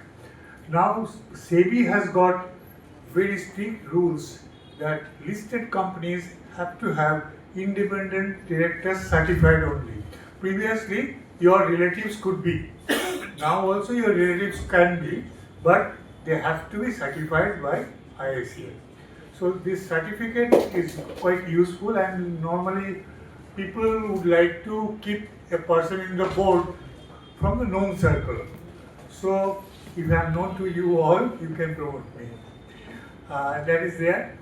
Now SEBI has got very strict rules that listed companies have to have independent directors certified only. Previously, your relatives could be. Now also your relatives can be, but they have to be certified by IICA. So this certificate is quite useful, and normally people would like to keep a person in the board from the known circle. So if I am known to you all, you can promote me. That is there.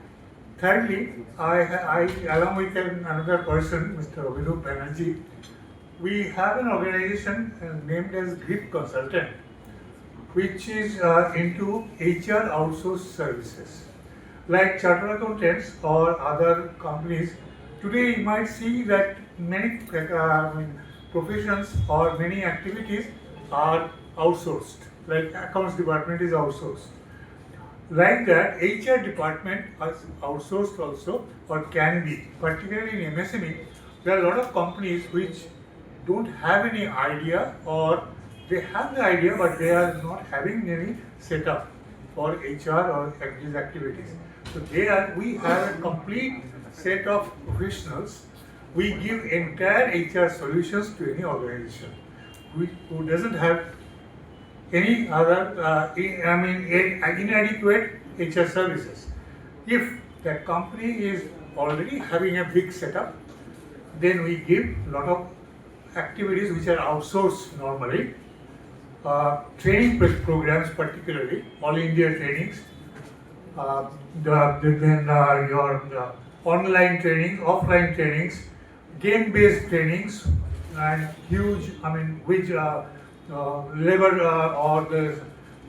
Thirdly, I along with another person, Mr. Indranil Banerjee, we have an organization named as GRIP Consultant, which is into HR outsourced services. Like chartered accountants or other companies, today you might see that many professions or many activities are outsourced, like accounts department is outsourced. Like that, HR department is outsourced also, or can be. Particularly in MSME, there are a lot of companies which don't have any idea, or they have the idea but they are not having any setup for HR or these activities. So there we have a complete set of professionals. We give entire HR solutions to any organization who doesn't have any other inadequate HR services. If that company is already having a big setup, then we give a lot of activities which are outsourced normally. Training programs, particularly all India trainings, your online training, offline trainings, game-based trainings, and huge, labor or the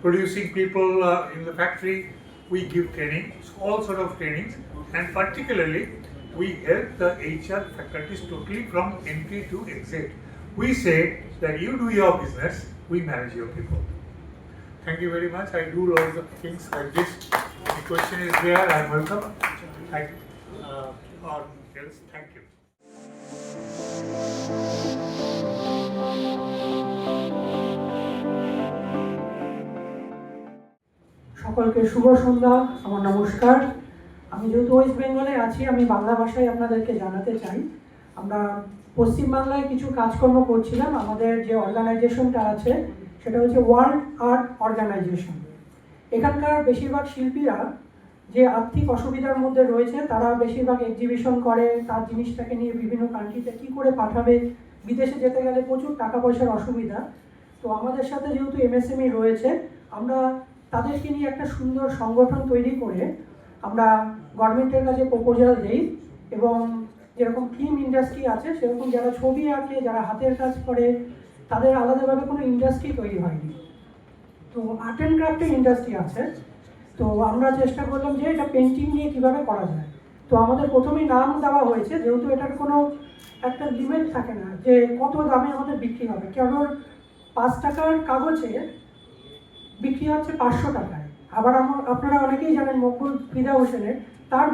producing people in the factory, we give training, all sort of trainings, and particularly we help the HR faculties totally from entry to exit. We say that you do your business, we manage your people. Thank you very much. I do lots of things like this. The question is there. I welcome. Thank all else. Thank you. সকলকে শুভ সন্ধ্যা, আমার নমস্কার। আমি যেহেতু West বেঙ্গলে আছি, আমি বাংলা ভাষায় আপনাদেরকে জানাতে চাই, আমরা পশ্চিমবাংলায় কিছু কাজকর্ম করছিলাম। আমাদের যে অর্গানাইজেশনটা আছে সেটা হচ্ছে ওয়ার্ল্ড আর্ট অর্গানাইজেশন। এখানকার বেশিরভাগ শিল্পীরা যে আর্থিক অসুবিধার মধ্যে রয়েছে, তারা বেশিরভাগ এক্সিবিশন করে, তার জিনিসটাকে নিয়ে বিভিন্ন কান্ট্রিতে কী করে পাঠাবে, বিদেশে যেতে গেলে প্রচুর টাকা পয়সার অসুবিধা। তো আমাদের সাথে যেহেতু MSME রয়েছে, আমরা তাদেরকে নিয়ে একটা সুন্দর সংগঠন তৈরি করে আমরা গভর্নমেন্টের কাছে প্রপোজাল দিই, এবং যেরকম ফিল্ম ইন্ডাস্ট্রি আছে সেরকম যারা ছবি আঁকে, যারা হাতের কাজ করে, তাদের আলাদাভাবে কোনো ইন্ডাস্ট্রি তৈরি হয়নি। তো আর্ট অ্যান্ড ক্রাফটের ইন্ডাস্ট্রি আছে। তো আমরা চেষ্টা করলাম যে এটা পেন্টিং নিয়ে কীভাবে করা যায়। তো আমাদের প্রথমেই নাম দেওয়া হয়েছে, যেহেতু এটার কোনো একটা লিমিট থাকে না যে কত দামে আমাদের বিক্রি হবে। কারণ 5 টাকার কাগজে বিক্রি হচ্ছে 500 টাকায়। আবার আপনারা অনেকেই জানেন মকবুল ফিদা হোসেনের, তার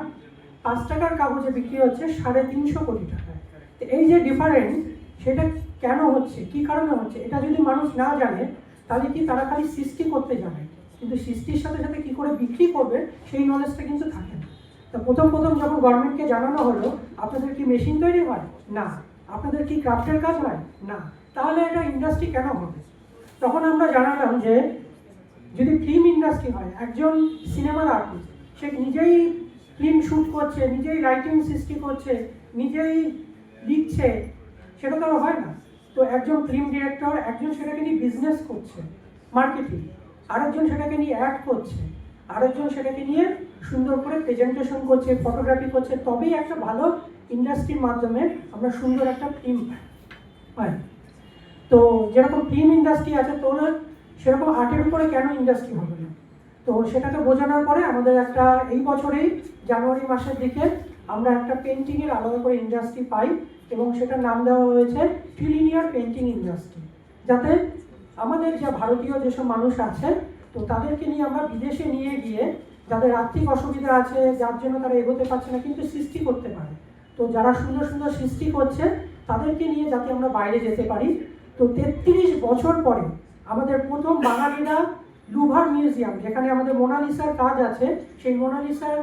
5 টাকার কাগজে বিক্রি হচ্ছে 350 কোটি টাকায়। তো এই যে ডিফারেন্স, সেটা কেন হচ্ছে, কী কারণে হচ্ছে, এটা যদি মানুষ না জানে তাহলে কি তারা খালি সৃষ্টি করতে জানে, কিন্তু সৃষ্টির সাথে সাথে কী করে বিক্রি করবে সেই নলেজটা কিন্তু থাকে না। তো প্রথম যখন গভর্নমেন্টকে জানানো হলো আপনাদের কি মেশিন তৈরি হয় না, আপনাদের কি ক্রাফটের কাজ হয় না, তাহলে এটা ইন্ডাস্ট্রি কেন হবে? তখন আমরা জানালাম যে যদি ফিল্ম ইন্ডাস্ট্রি হয়, একজন সিনেমার আর্টিস্ট সে নিজেই ফিল্ম শ্যুট করছে, নিজেই রাইটিং সৃষ্টি করছে, নিজেই লিখছে, সেটা তো হয় না। তো একজন ফিল্ম ডিরেক্টর, একজন সেটাকে নিয়ে বিজনেস করছে, মার্কেটিং, আরেকজন সেটাকে নিয়ে অ্যাড করছে, আরেকজন সেটাকে নিয়ে সুন্দর করে প্রেজেন্টেশন করছে, ফটোগ্রাফি করছে, তবেই একটা ভালো ইন্ডাস্ট্রির মাধ্যমে আমরা সুন্দর একটা ফিল্ম পাই। তো যেরকম ফিল্ম ইন্ডাস্ট্রি আছে, তো সেরকম আর্টের উপরে কেন ইন্ডাস্ট্রি হবে না? তো সেটাকে বোঝানোর পরে আমাদের একটা এই বছরেই জানুয়ারি মাসের দিকে আমরা একটা পেন্টিংয়ের আলাদা করে ইন্ডাস্ট্রি পাই, এবং সেটার নাম দেওয়া হয়েছে ট্রিলিনিয়ার পেন্টিং ইন্ডাস্ট্রি, যাতে আমাদের যে ভারতীয় যেসব মানুষ আছে তো তাদেরকে নিয়ে আমরা বিদেশে নিয়ে গিয়ে, যাদের আর্থিক অসুবিধা আছে, যার জন্য তারা এগোতে পারছে না কিন্তু সৃষ্টি করতে পারে, তো যারা সুন্দর সুন্দর সৃষ্টি করছে তাদেরকে নিয়ে যাতে আমরা বাইরে যেতে পারি। তো 33 বছর পরে আমাদের প্রথম বাঙালিরা লুভার মিউজিয়াম, যেখানে আমাদের মোনালিসার কাজ আছে, সেই মোনালিসার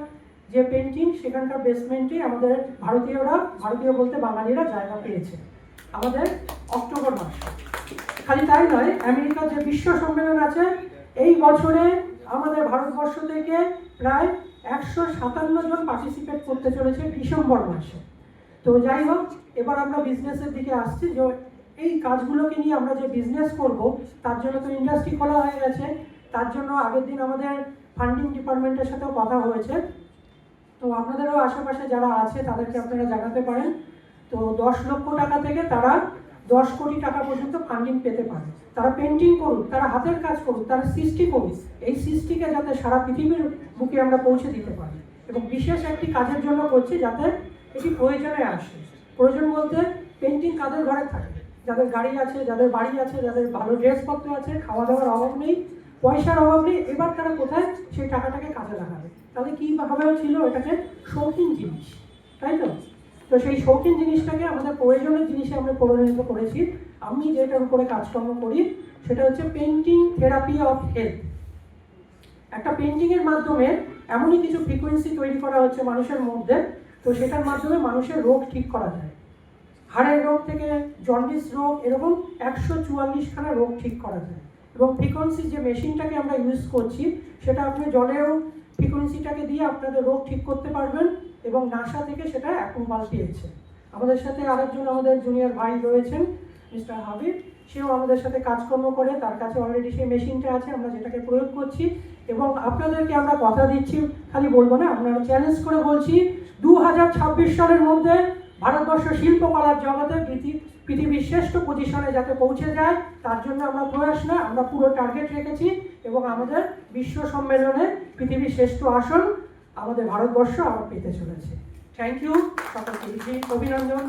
যে পেন্টিং, সেখানকার বেসমেন্টে আমাদের ভারতীয় বলতে বাঙালিরা জায়গা পেয়েছে আমাদের অক্টোবর মাসে। খালি তাই নয়, আমেরিকার যে বিশ্ব সম্মেলন আছে, এই বছরে আমাদের ভারতবর্ষ থেকে প্রায় 157 জন পার্টিসিপেট করতে চলেছে ডিসেম্বর মাসে। তো যাই হোক, এবার আমরা বিজনেসের দিকে আসছি, যে এই কাজগুলোকে নিয়ে আমরা যে বিজনেস করব, তার জন্য তো ইন্ডাস্ট্রি খোলা হয়ে গেছে। তার জন্য আগের দিন আমাদের ফান্ডিং ডিপার্টমেন্টের সাথেও কথা হয়েছে। তো আপনাদেরও আশেপাশে যারা আছে তাদেরকে আপনারা জানাতে পারেন। তো 10 লক্ষ টাকা থেকে তারা 10 কোটি টাকা পর্যন্ত ফান্ডিং পেতে পারে। তারা পেন্টিং করুক, তারা হাতের কাজ করুক, তারা সৃষ্টি করুক, এই সৃষ্টিকে যাতে সারা পৃথিবীর বুকে আমরা পৌঁছে দিতে পারি। এবং বিশেষ একটি কাজের জন্য করছি যাতে এটি প্রয়োজনে আসে। প্রয়োজন বলতে পেন্টিং কাদের ঘরে থাকে, যাদের গাড়ি আছে, যাদের বাড়ি আছে, যাদের ভালো ড্রেসপত্র আছে, খাওয়া দাওয়ার অভাব নেই, পয়সার অভাব নেই, এবার তারা কোথায় সেই টাকাটাকে কাজে লাগাবে? তাহলে কীভাবে ছিল, এটাকে শৌখিন জিনিস, তাই তো? তো সেই শৌখিন জিনিসটাকে আমাদের প্রয়োজনের জিনিসে আমরা পরিণত করেছি। আমি যেটার উপরে কাজকর্ম করি সেটা হচ্ছে পেন্টিং থেরাপি অফ হেলথ। একটা পেন্টিংয়ের মাধ্যমে এমনই কিছু ফ্রিকোয়েন্সি তৈরি করা হচ্ছে মানুষের মধ্যে, তো সেটার মাধ্যমে মানুষের রোগ ঠিক করা যায়। হাড়ের রোগ থেকে জন্ডিস রোগ, এরকম 144খানা রোগ ঠিক করা যায়। এবং ফ্রিকোয়েন্সি যে মেশিনটাকে আমরা ইউজ করছি, সেটা আপনি জলেও ফ্রিকোয়েন্সিটাকে দিয়ে আপনাদের রোগ ঠিক করতে পারবেন, এবং নাসা থেকে সেটা অ্যাপ্রুভাল পেয়েছে। আমাদের সাথে আরেকজন আমাদের জুনিয়র ভাই রয়েছেন, মিস্টার হাবিব, সেও আমাদের সাথে কাজকর্ম করে, তার কাছে অলরেডি সেই মেশিনটা আছে, আমরা যেটাকে প্রয়োগ করছি। এবং আপনাদেরকে আমরা কথা দিচ্ছি, খালি বলবো না, আপনারা চ্যালেঞ্জ করে বলছি, 2026 সালের মধ্যে ভারতবর্ষ শিল্পকলার জগতে পৃথিবীর শ্রেষ্ঠ পজিশনে যাতে পৌঁছে যায়, তার জন্য আমরা প্রয়াস না, আমরা পুরো টার্গেট রেখেছি। এবং আমাদের বিশ্ব সম্মেলনে পৃথিবীর শ্রেষ্ঠ আসন আমাদের ভারতবর্ষ আবার পেতে চলেছে। থ্যাংক ইউ সকলকে, অভিনন্দন।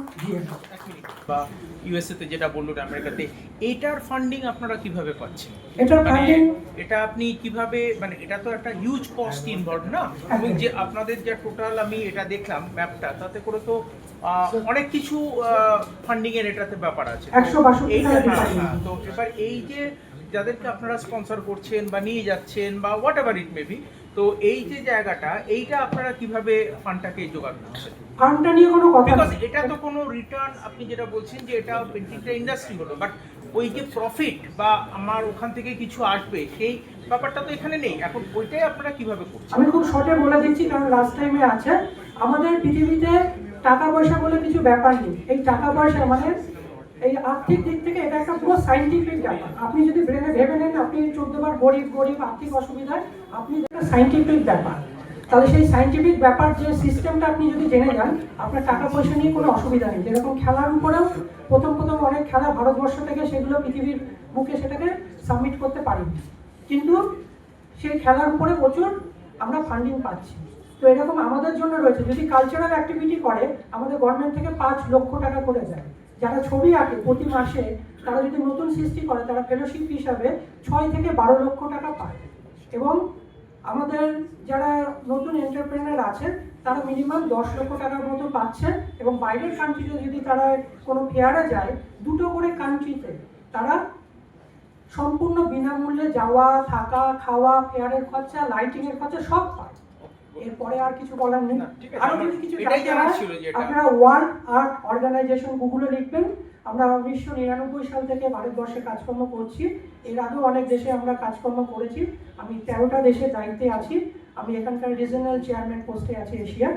বা ইউএসএ যেটা বললেন, আমেরিকাতে, এটার ফান্ডিং আপনারা কিভাবে পাচ্ছেন? এটার মানে ফান্ডিং এটা আপনি কিভাবে, মানে এটা তো একটা হিউজ কস্ট ইনভলভ না, এবং যে আপনাদের যে টোটাল আমি এটা দেখলাম ম্যাপটা, তাতে করে তো অনেক কিছু ফান্ডিং এর এটাতে ব্যাপার আছে। তো এবার এই যে যাদেরকে আপনারা স্পন্সর করছেন বা নিয়ে যাচ্ছেন বা what ever it may be, তো এই যে জায়গাটা, এইটা আপনারা কিভাবে ফান্ডটাকে জোগাড় করছেন? ফান্ডটা নিয়ে কোনো কথা বিকজ এটা তো কোনো রিটার্ন, আপনি যেটা বলছেন যে এটা পেন্টিংটা ইন্ডাস্ট্রি হলো, বাট ওই যে প্রফিট বা আমার ওখান থেকে কিছু আসবে সেই ব্যাপারটা তো এখানে নেই। এখন ওইটাই আপনারা কিভাবে করছেন? আমি খুব শর্টে বলে দিচ্ছি, কারণ লাস্ট টাইমে আছে, আমাদের পৃথিবীতে টাকা পয়সা বলে কিছু ব্যাপার নেই। এই টাকা পয়সা মানে এই আর্থিক দিক থেকে এটা একটা পুরো সাইন্টিফিক ব্যাপার। আপনি যদি ব্রেনে ভেবে নেন আপনি 14 বার গরিব আর্থিক অসুবিধায়, আপনি একটা সাইন্টিফিক ব্যাপার, তাহলে সেই সাইন্টিফিক ব্যাপার যে সিস্টেমটা আপনি যদি জেনে যান, আপনার টাকা পয়সা নিয়ে কোনো অসুবিধা নেই। যেরকম খেলার উপরেও প্রথম অনেক খেলা ভারতবর্ষ থেকে সেগুলো পৃথিবীর বুকে সেটাকে সাবমিট করতে পারিনি, কিন্তু সেই খেলার উপরে প্রচুর আমরা ফান্ডিং পাচ্ছি। তো এরকম আমাদের জন্য রয়েছে, যদি কালচারাল অ্যাক্টিভিটি করে আমাদের গভর্নমেন্ট থেকে 5 লক্ষ টাকা করে যায়। যারা ছবি আঁকে প্রতি মাসে, তারা যদি নতুন সৃষ্টি করে, তারা ফেলোশিপ হিসাবে 6 থেকে 12 লক্ষ টাকা পায়। এবং আমাদের যারা নতুন এন্টারপ্রেনার আছে তারা মিনিমাম 10 লক্ষ টাকার মতো পাচ্ছে। এবং বাইরের কান্ট্রিতে যদি তারা কোনো ফেয়ারে যায়, 2টো করে কান্ট্রিতে তারা সম্পূর্ণ বিনামূল্যে যাওয়া, থাকা, খাওয়া, ফেয়ারের খরচা, লাইটিংয়ের খরচা সব পায়। এরপরে আর কিছু বলার নেই। আরো যদি কিছু জানতে হয় আপনারা ওয়ার্ল্ড আর্ট অর্গানাইজেশন গুগলে লিখবেন। আমরা 1999 সাল থেকে ভারতবর্ষে কাজকর্ম করছি। এর আগেও অনেক দেশে আমরা কাজকর্ম করেছি। আমি 13টা দেশের দায়িত্বে আছি। আমি এখানকার রিজনাল চেয়ারম্যান পোস্টে আছি এশিয়া।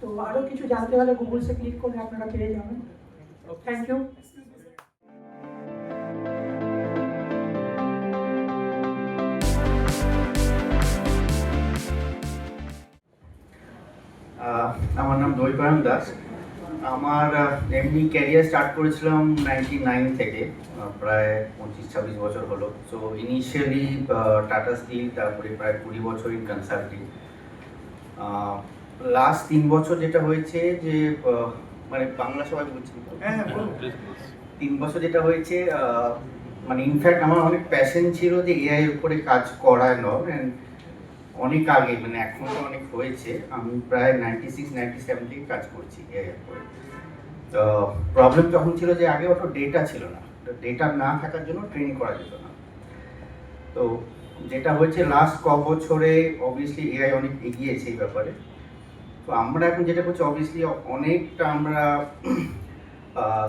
তো আরও কিছু জানতে হলে গুগলসে ক্লিক করলে আপনারা পেয়ে যাবেন। Thank you. আমার নাম দৈপায়ন দাস। আমার এমনি ক্যারিয়ার স্টার্ট করেছিলাম 99 থেকে, প্রায় 25-26 বছর হলো। সো ইনিশিয়ালি টাটা স্টিল, তারপরে প্রায় 20 বছর ইন কনসাল্টিং। লাস্ট 3 বছর যেটা হয়েছে যে মানে বাংলা সবাই বলছি, হ্যাঁ 3 বছর যেটা হয়েছে, মানে ইনফ্যাক্ট আমার অনেক প্যাশন ছিল যে এআই উপরে কাজ করানো। অনেক আগে, মানে এখন তো অনেক হয়েছে, আমি প্রায় 96-97 থেকে কাজ করছি এআই উপরে। তো প্রবলেম তখন ছিল যে আগে অত ডেটা ছিল না, ডেটা না থাকার জন্য ট্রেনিং করা যেত না। তো যেটা হয়েছে লাস্ট বছরে অবভিয়াসলি এআই অনেক এগিয়েছে এই ব্যাপারে। তো আমরা এখন যেটা করছি অবভিয়াসলি অনেকটা আমরা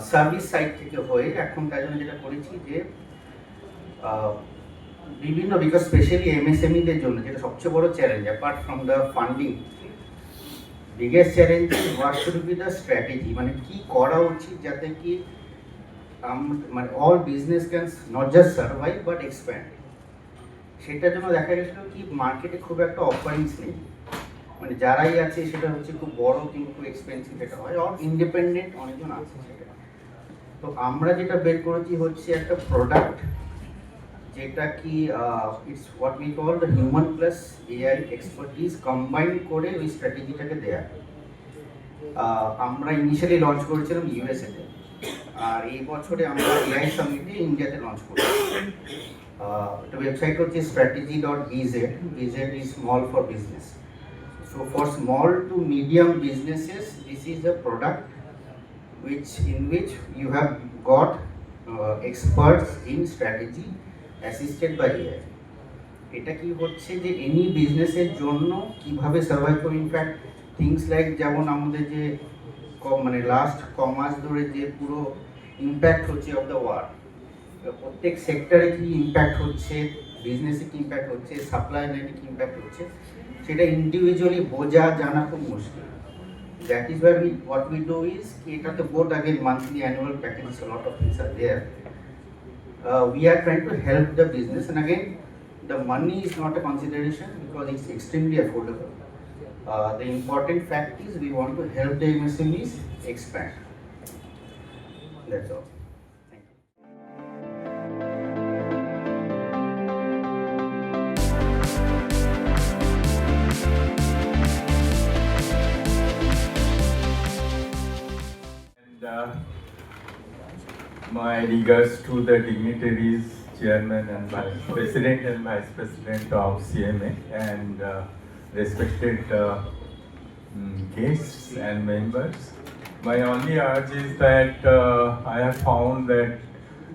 সার্ভিস সাইড থেকে হয়ে এখন তাই জন্য যেটা করেছি যে বিভিন্ন, বিকজ স্পেশালি এমএসএমইদের জন্য যেটা সবচেয়ে বড় challenge apart from the funding, biggest challenge what should be the strategy, মানে কি করা উচিত যাতে কি মানে all business can not just survive but expand. সেটার জন্য দেখা গেছিল কি মার্কেটে খুব একটা অফারিংস নেই, মানে যারাই আছে সেটা হচ্ছে খুব বড় কিন্তু খুব এক্সপেন্সিভ এটা হয়, আর ইন্ডিপেন্ডেন্ট অনেকজন আছে সেটা। তো আমরা যেটা বের করেছি হচ্ছে একটা প্রোডাক্ট যেটা কি it's what we call the human plus AI expertise combine করে ওই স্ট্র্যাটেজিটাকে দেয়া। আমরা ইনিশিয়ালি লঞ্চ করেছিলাম ইউএসএতে, আর এই বছরে আমরা এআই সামিটে ইন্ডিয়াতে লঞ্চ করেছি। The website হচ্ছে strategy.bz. BZ is small for business. So for small to medium businesses, this is a product in which you have got experts in strategy assisted by AI. এটা কি হচ্ছে যে any বিজনেসের জন্য কিভাবে survive করে, in fact things like যেমন আমাদের যে মানে লাস্ট কমাস ধরে যে পুরো ইম্প্যাক্ট হচ্ছে অফ দ্য ওয়ার্ল্ড, প্রত্যেক সেক্টরে কি ইম্প্যাক্ট হচ্ছে, বিজনেসে কি ইম্প্যাক্ট হচ্ছে, সাপ্লাই লাইনে কি ইম্প্যাক্ট হচ্ছে, সেটা ইন্ডিভিজুয়ালি বোঝা জানা খুব মুশকিল। That is why what we do is এটাতে both again monthly annual package, lot of things are there. We are trying to help the business, and again the money is not a consideration because it's extremely affordable. The important fact is we want to help the MSMEs expand. That's all. My regards to the dignitaries, Chairman and Vice President and Vice President of CMA and respected guests and members. My only urge is that I have found that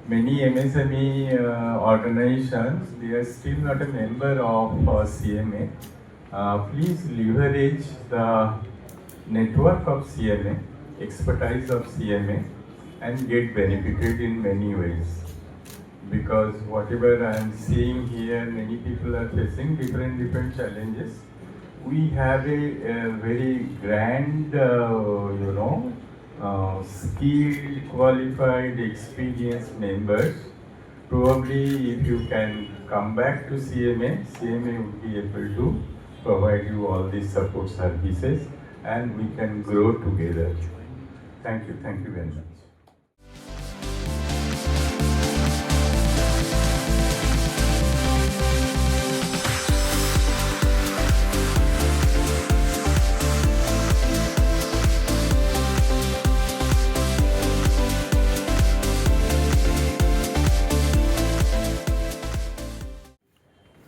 many MSME organizations, they are still not a member of CMA. Please leverage the network of CMA, expertise of CMA, and get benefited in many ways. Because whatever I am seeing here, many people are facing different challenges. We have a very grand, skilled, qualified, experienced members. Probably if you can come back to CMA, CMA would be able to provide you all these support services and we can grow together. Thank you very much.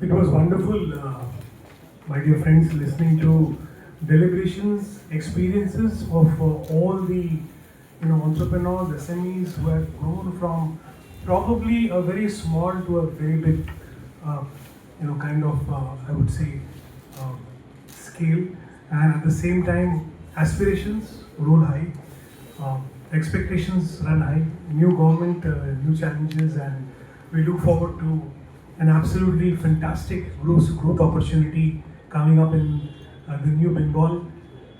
It was wonderful, my dear friends, listening to deliberations, experiences of all the entrepreneurs, SMEs who have grown from probably a very small to a very big, I would say, scale, and at the same time, aspirations roll high, expectations run high, new government, new challenges, and we look forward to an absolutely fantastic growth opportunity coming up in the new Bengal,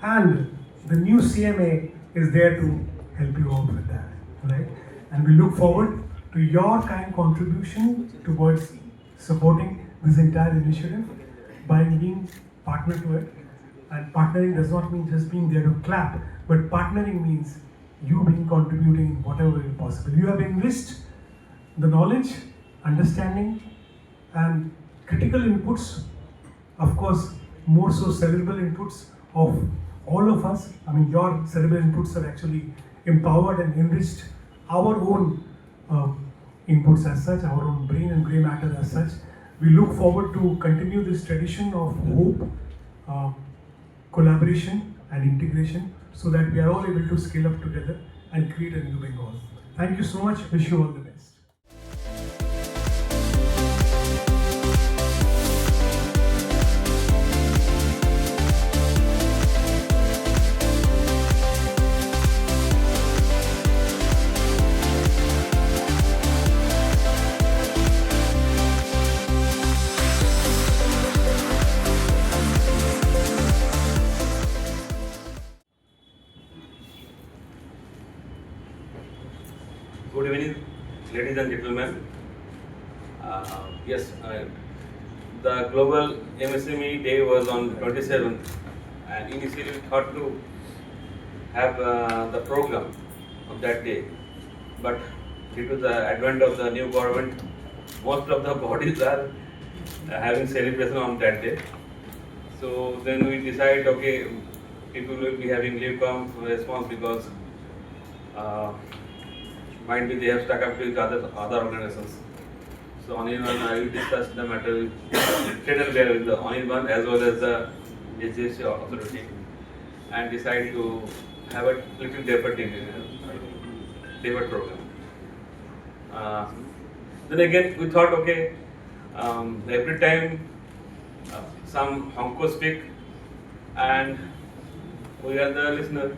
and the new CMA is there to help you out with that, right? And we look forward to your kind contribution towards supporting this entire initiative by being partner to it. And partnering does not mean just being there to clap, but partnering means you being contributing in whatever way possible. You have enriched the knowledge, understanding, and critical inputs, of course, more so cerebral inputs of all of us. I mean, your cerebral inputs have actually empowered and enriched our own inputs as such, our own brain and grey matter as such. We look forward to continue this tradition of hope, collaboration and integration so that we are all able to scale up together and create a new Bengal. Thank you so much. Wish you all the best. Good evening, ladies and gentlemen. The Global MSME Day was on 27th, and initially we thought to have the program of that day, but due to the advent of the new government, most of the bodies are having celebration on that day. So then we decided, okay, people will be having leave come response because might be they have stuck up with other organizations. So Anirban, I will discuss the matter with the Anirban as well as the HDFC authority and decide to have a little debate program. Then again we thought, okay, every time some Honko speak and we are the listener.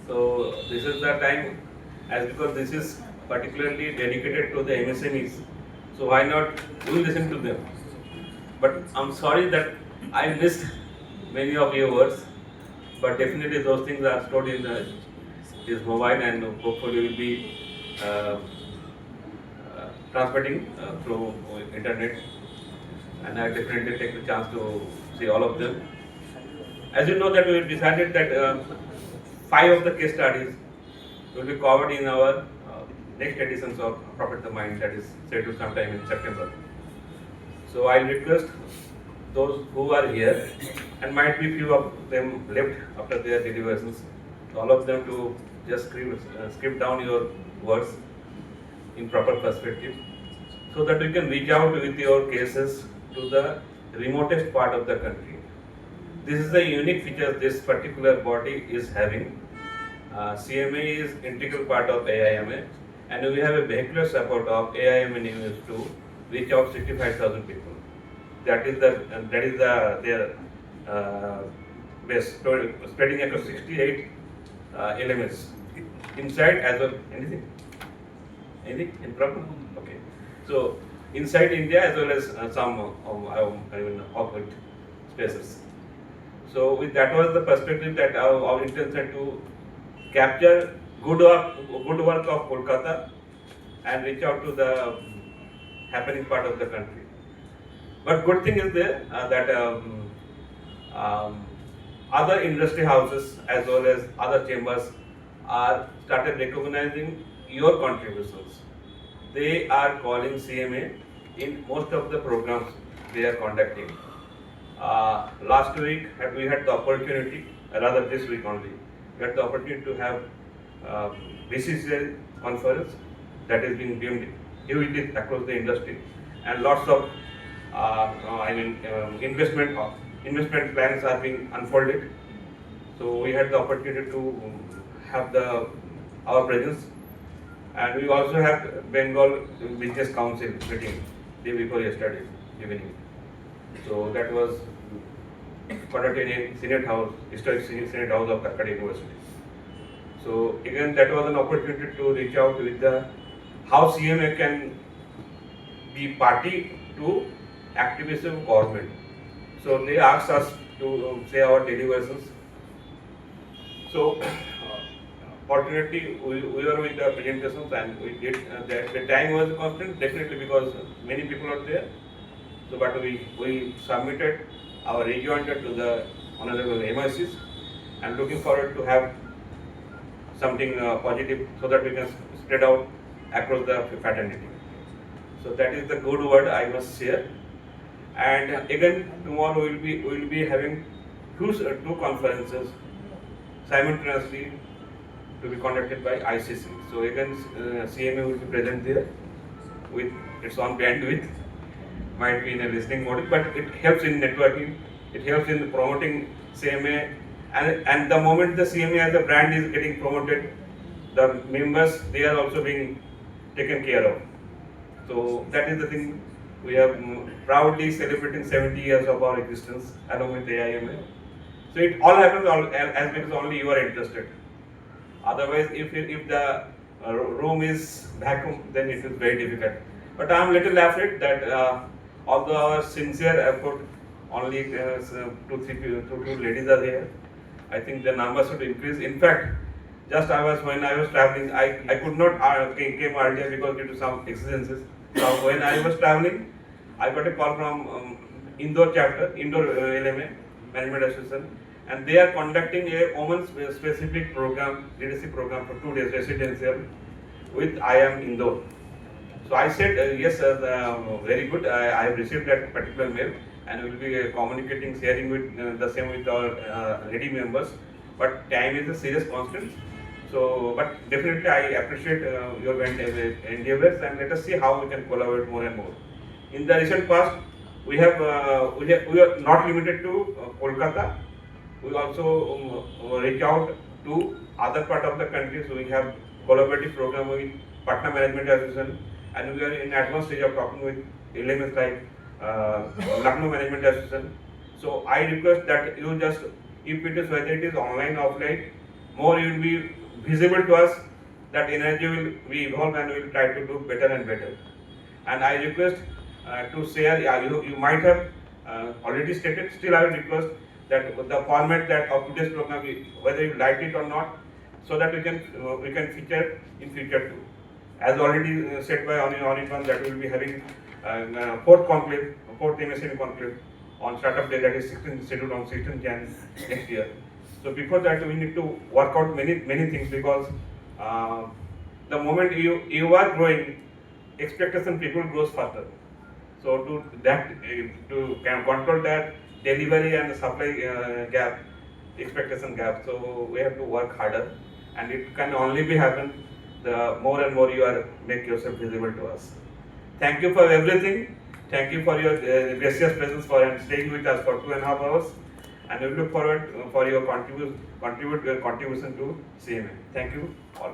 So this is the time, as because this is particularly dedicated to the MSMEs, so why not we listen to them. But I'm sorry that I missed many of your words, but definitely those things are stored in this mobile and hopefully will be transmitting through internet, and I definitely take the chance to see all of them. As you know that we decided that 5 of the case studies will be covered in our next editions of Profit the Mind, that is set to sometime in September. So I request those who are here, and might be few of them left after their deliberations, all of them to just script down your words in proper perspective, so that we can reach out with your cases to the remotest part of the country. This is the unique feature this particular body is having. CMA is integral part of AIMA, and we have a vehicular support of AIMA news to reach out 65,000 people. That is their base, spreading across 68 LMS inside as well. Anything in problem? Okay. So inside India as well as some orbit spaces. So with that was the perspective that our intention to capture good work of Kolkata and reach out to the happening part of the country. But good thing is there that other industry houses as well as other chambers are started recognizing your contributions. They are calling CMA in most of the programs they are conducting. Last week we had the opportunity, rather this week only, we had the opportunity to have BCCI conference that is being deemed huge across the industry, and lots of investment plans are being unfolded. So we had the opportunity to have our presence, and we also have Bengal Business Council meeting day before yesterday evening. So that was conducted in Senate House, historic Senate House of Calcutta University. So again, that was an opportunity to reach out with how CMA can be party to activism of government. So they asked us to say our deliberations. So fortunately, we were with the presentations and we did. The time was constant, definitely, because many people are there. So, but we submitted our rejoinder to the honorable MICs and looking forward to have something positive so that we can spread out across the fraternity. So that is the good word I must share. And again, tomorrow we will be having two conferences simultaneously to be conducted by ICC. So again, CMA will be present there with its own bandwidth. Might be in a listening mode, but it helps in networking, it helps in promoting CMA, and the moment the CMA as a brand is getting promoted, the members, they are also being taken care of. So that is the thing. We are proudly celebrating 70 years of our existence along with AIMA. So it all happens as because only you are interested. Otherwise, if the room is vacuum, then it is very difficult. But I am little afraid that although our sincere effort, only two ladies are here, I think the numbers should increase. In fact, when I was traveling, I could not came earlier because due to some exigencies. So when I was traveling, I got a call from Indore chapter, Indore LMA Management Association, and they are conducting a women's specific program, leadership program for 2 days residential with IIM Indore. So I said, yes, very good. I have received that particular mail and we will be communicating, sharing with the same with our lady members. But time is a serious constant. So, but definitely I appreciate your endeavors, and let us see how we can collaborate more and more. In the recent past, we are not limited to Kolkata. We also reach out to other part of the country. So we have collaborative program with Partha Management Association, and we are in advanced stage of talking with LMS like Lucknow Management Association. So I request that you just, if it is whether it is online, offline, more you will be visible to us, that energy will be evolved and we will try to do better and better. And I request to share, you might have already stated, still I will request that the format that of today's program, whether you like it or not, so that we can feature in future too. As already said by Anirban, that we will be having fourth MSME conclave on startup day, that is 16th scheduled on 16th Jan next year. So before that, we need to work out many things, because the moment you are growing, expectation people grows faster. So to control that delivery and supply expectation gap. So we have to work harder, and it can only be happen the more and more you are make yourself visible to us. Thank you for everything. Thank you for your gracious presence and staying with us for 2.5 hours. And we look forward for your contribution to CMA. Thank you all.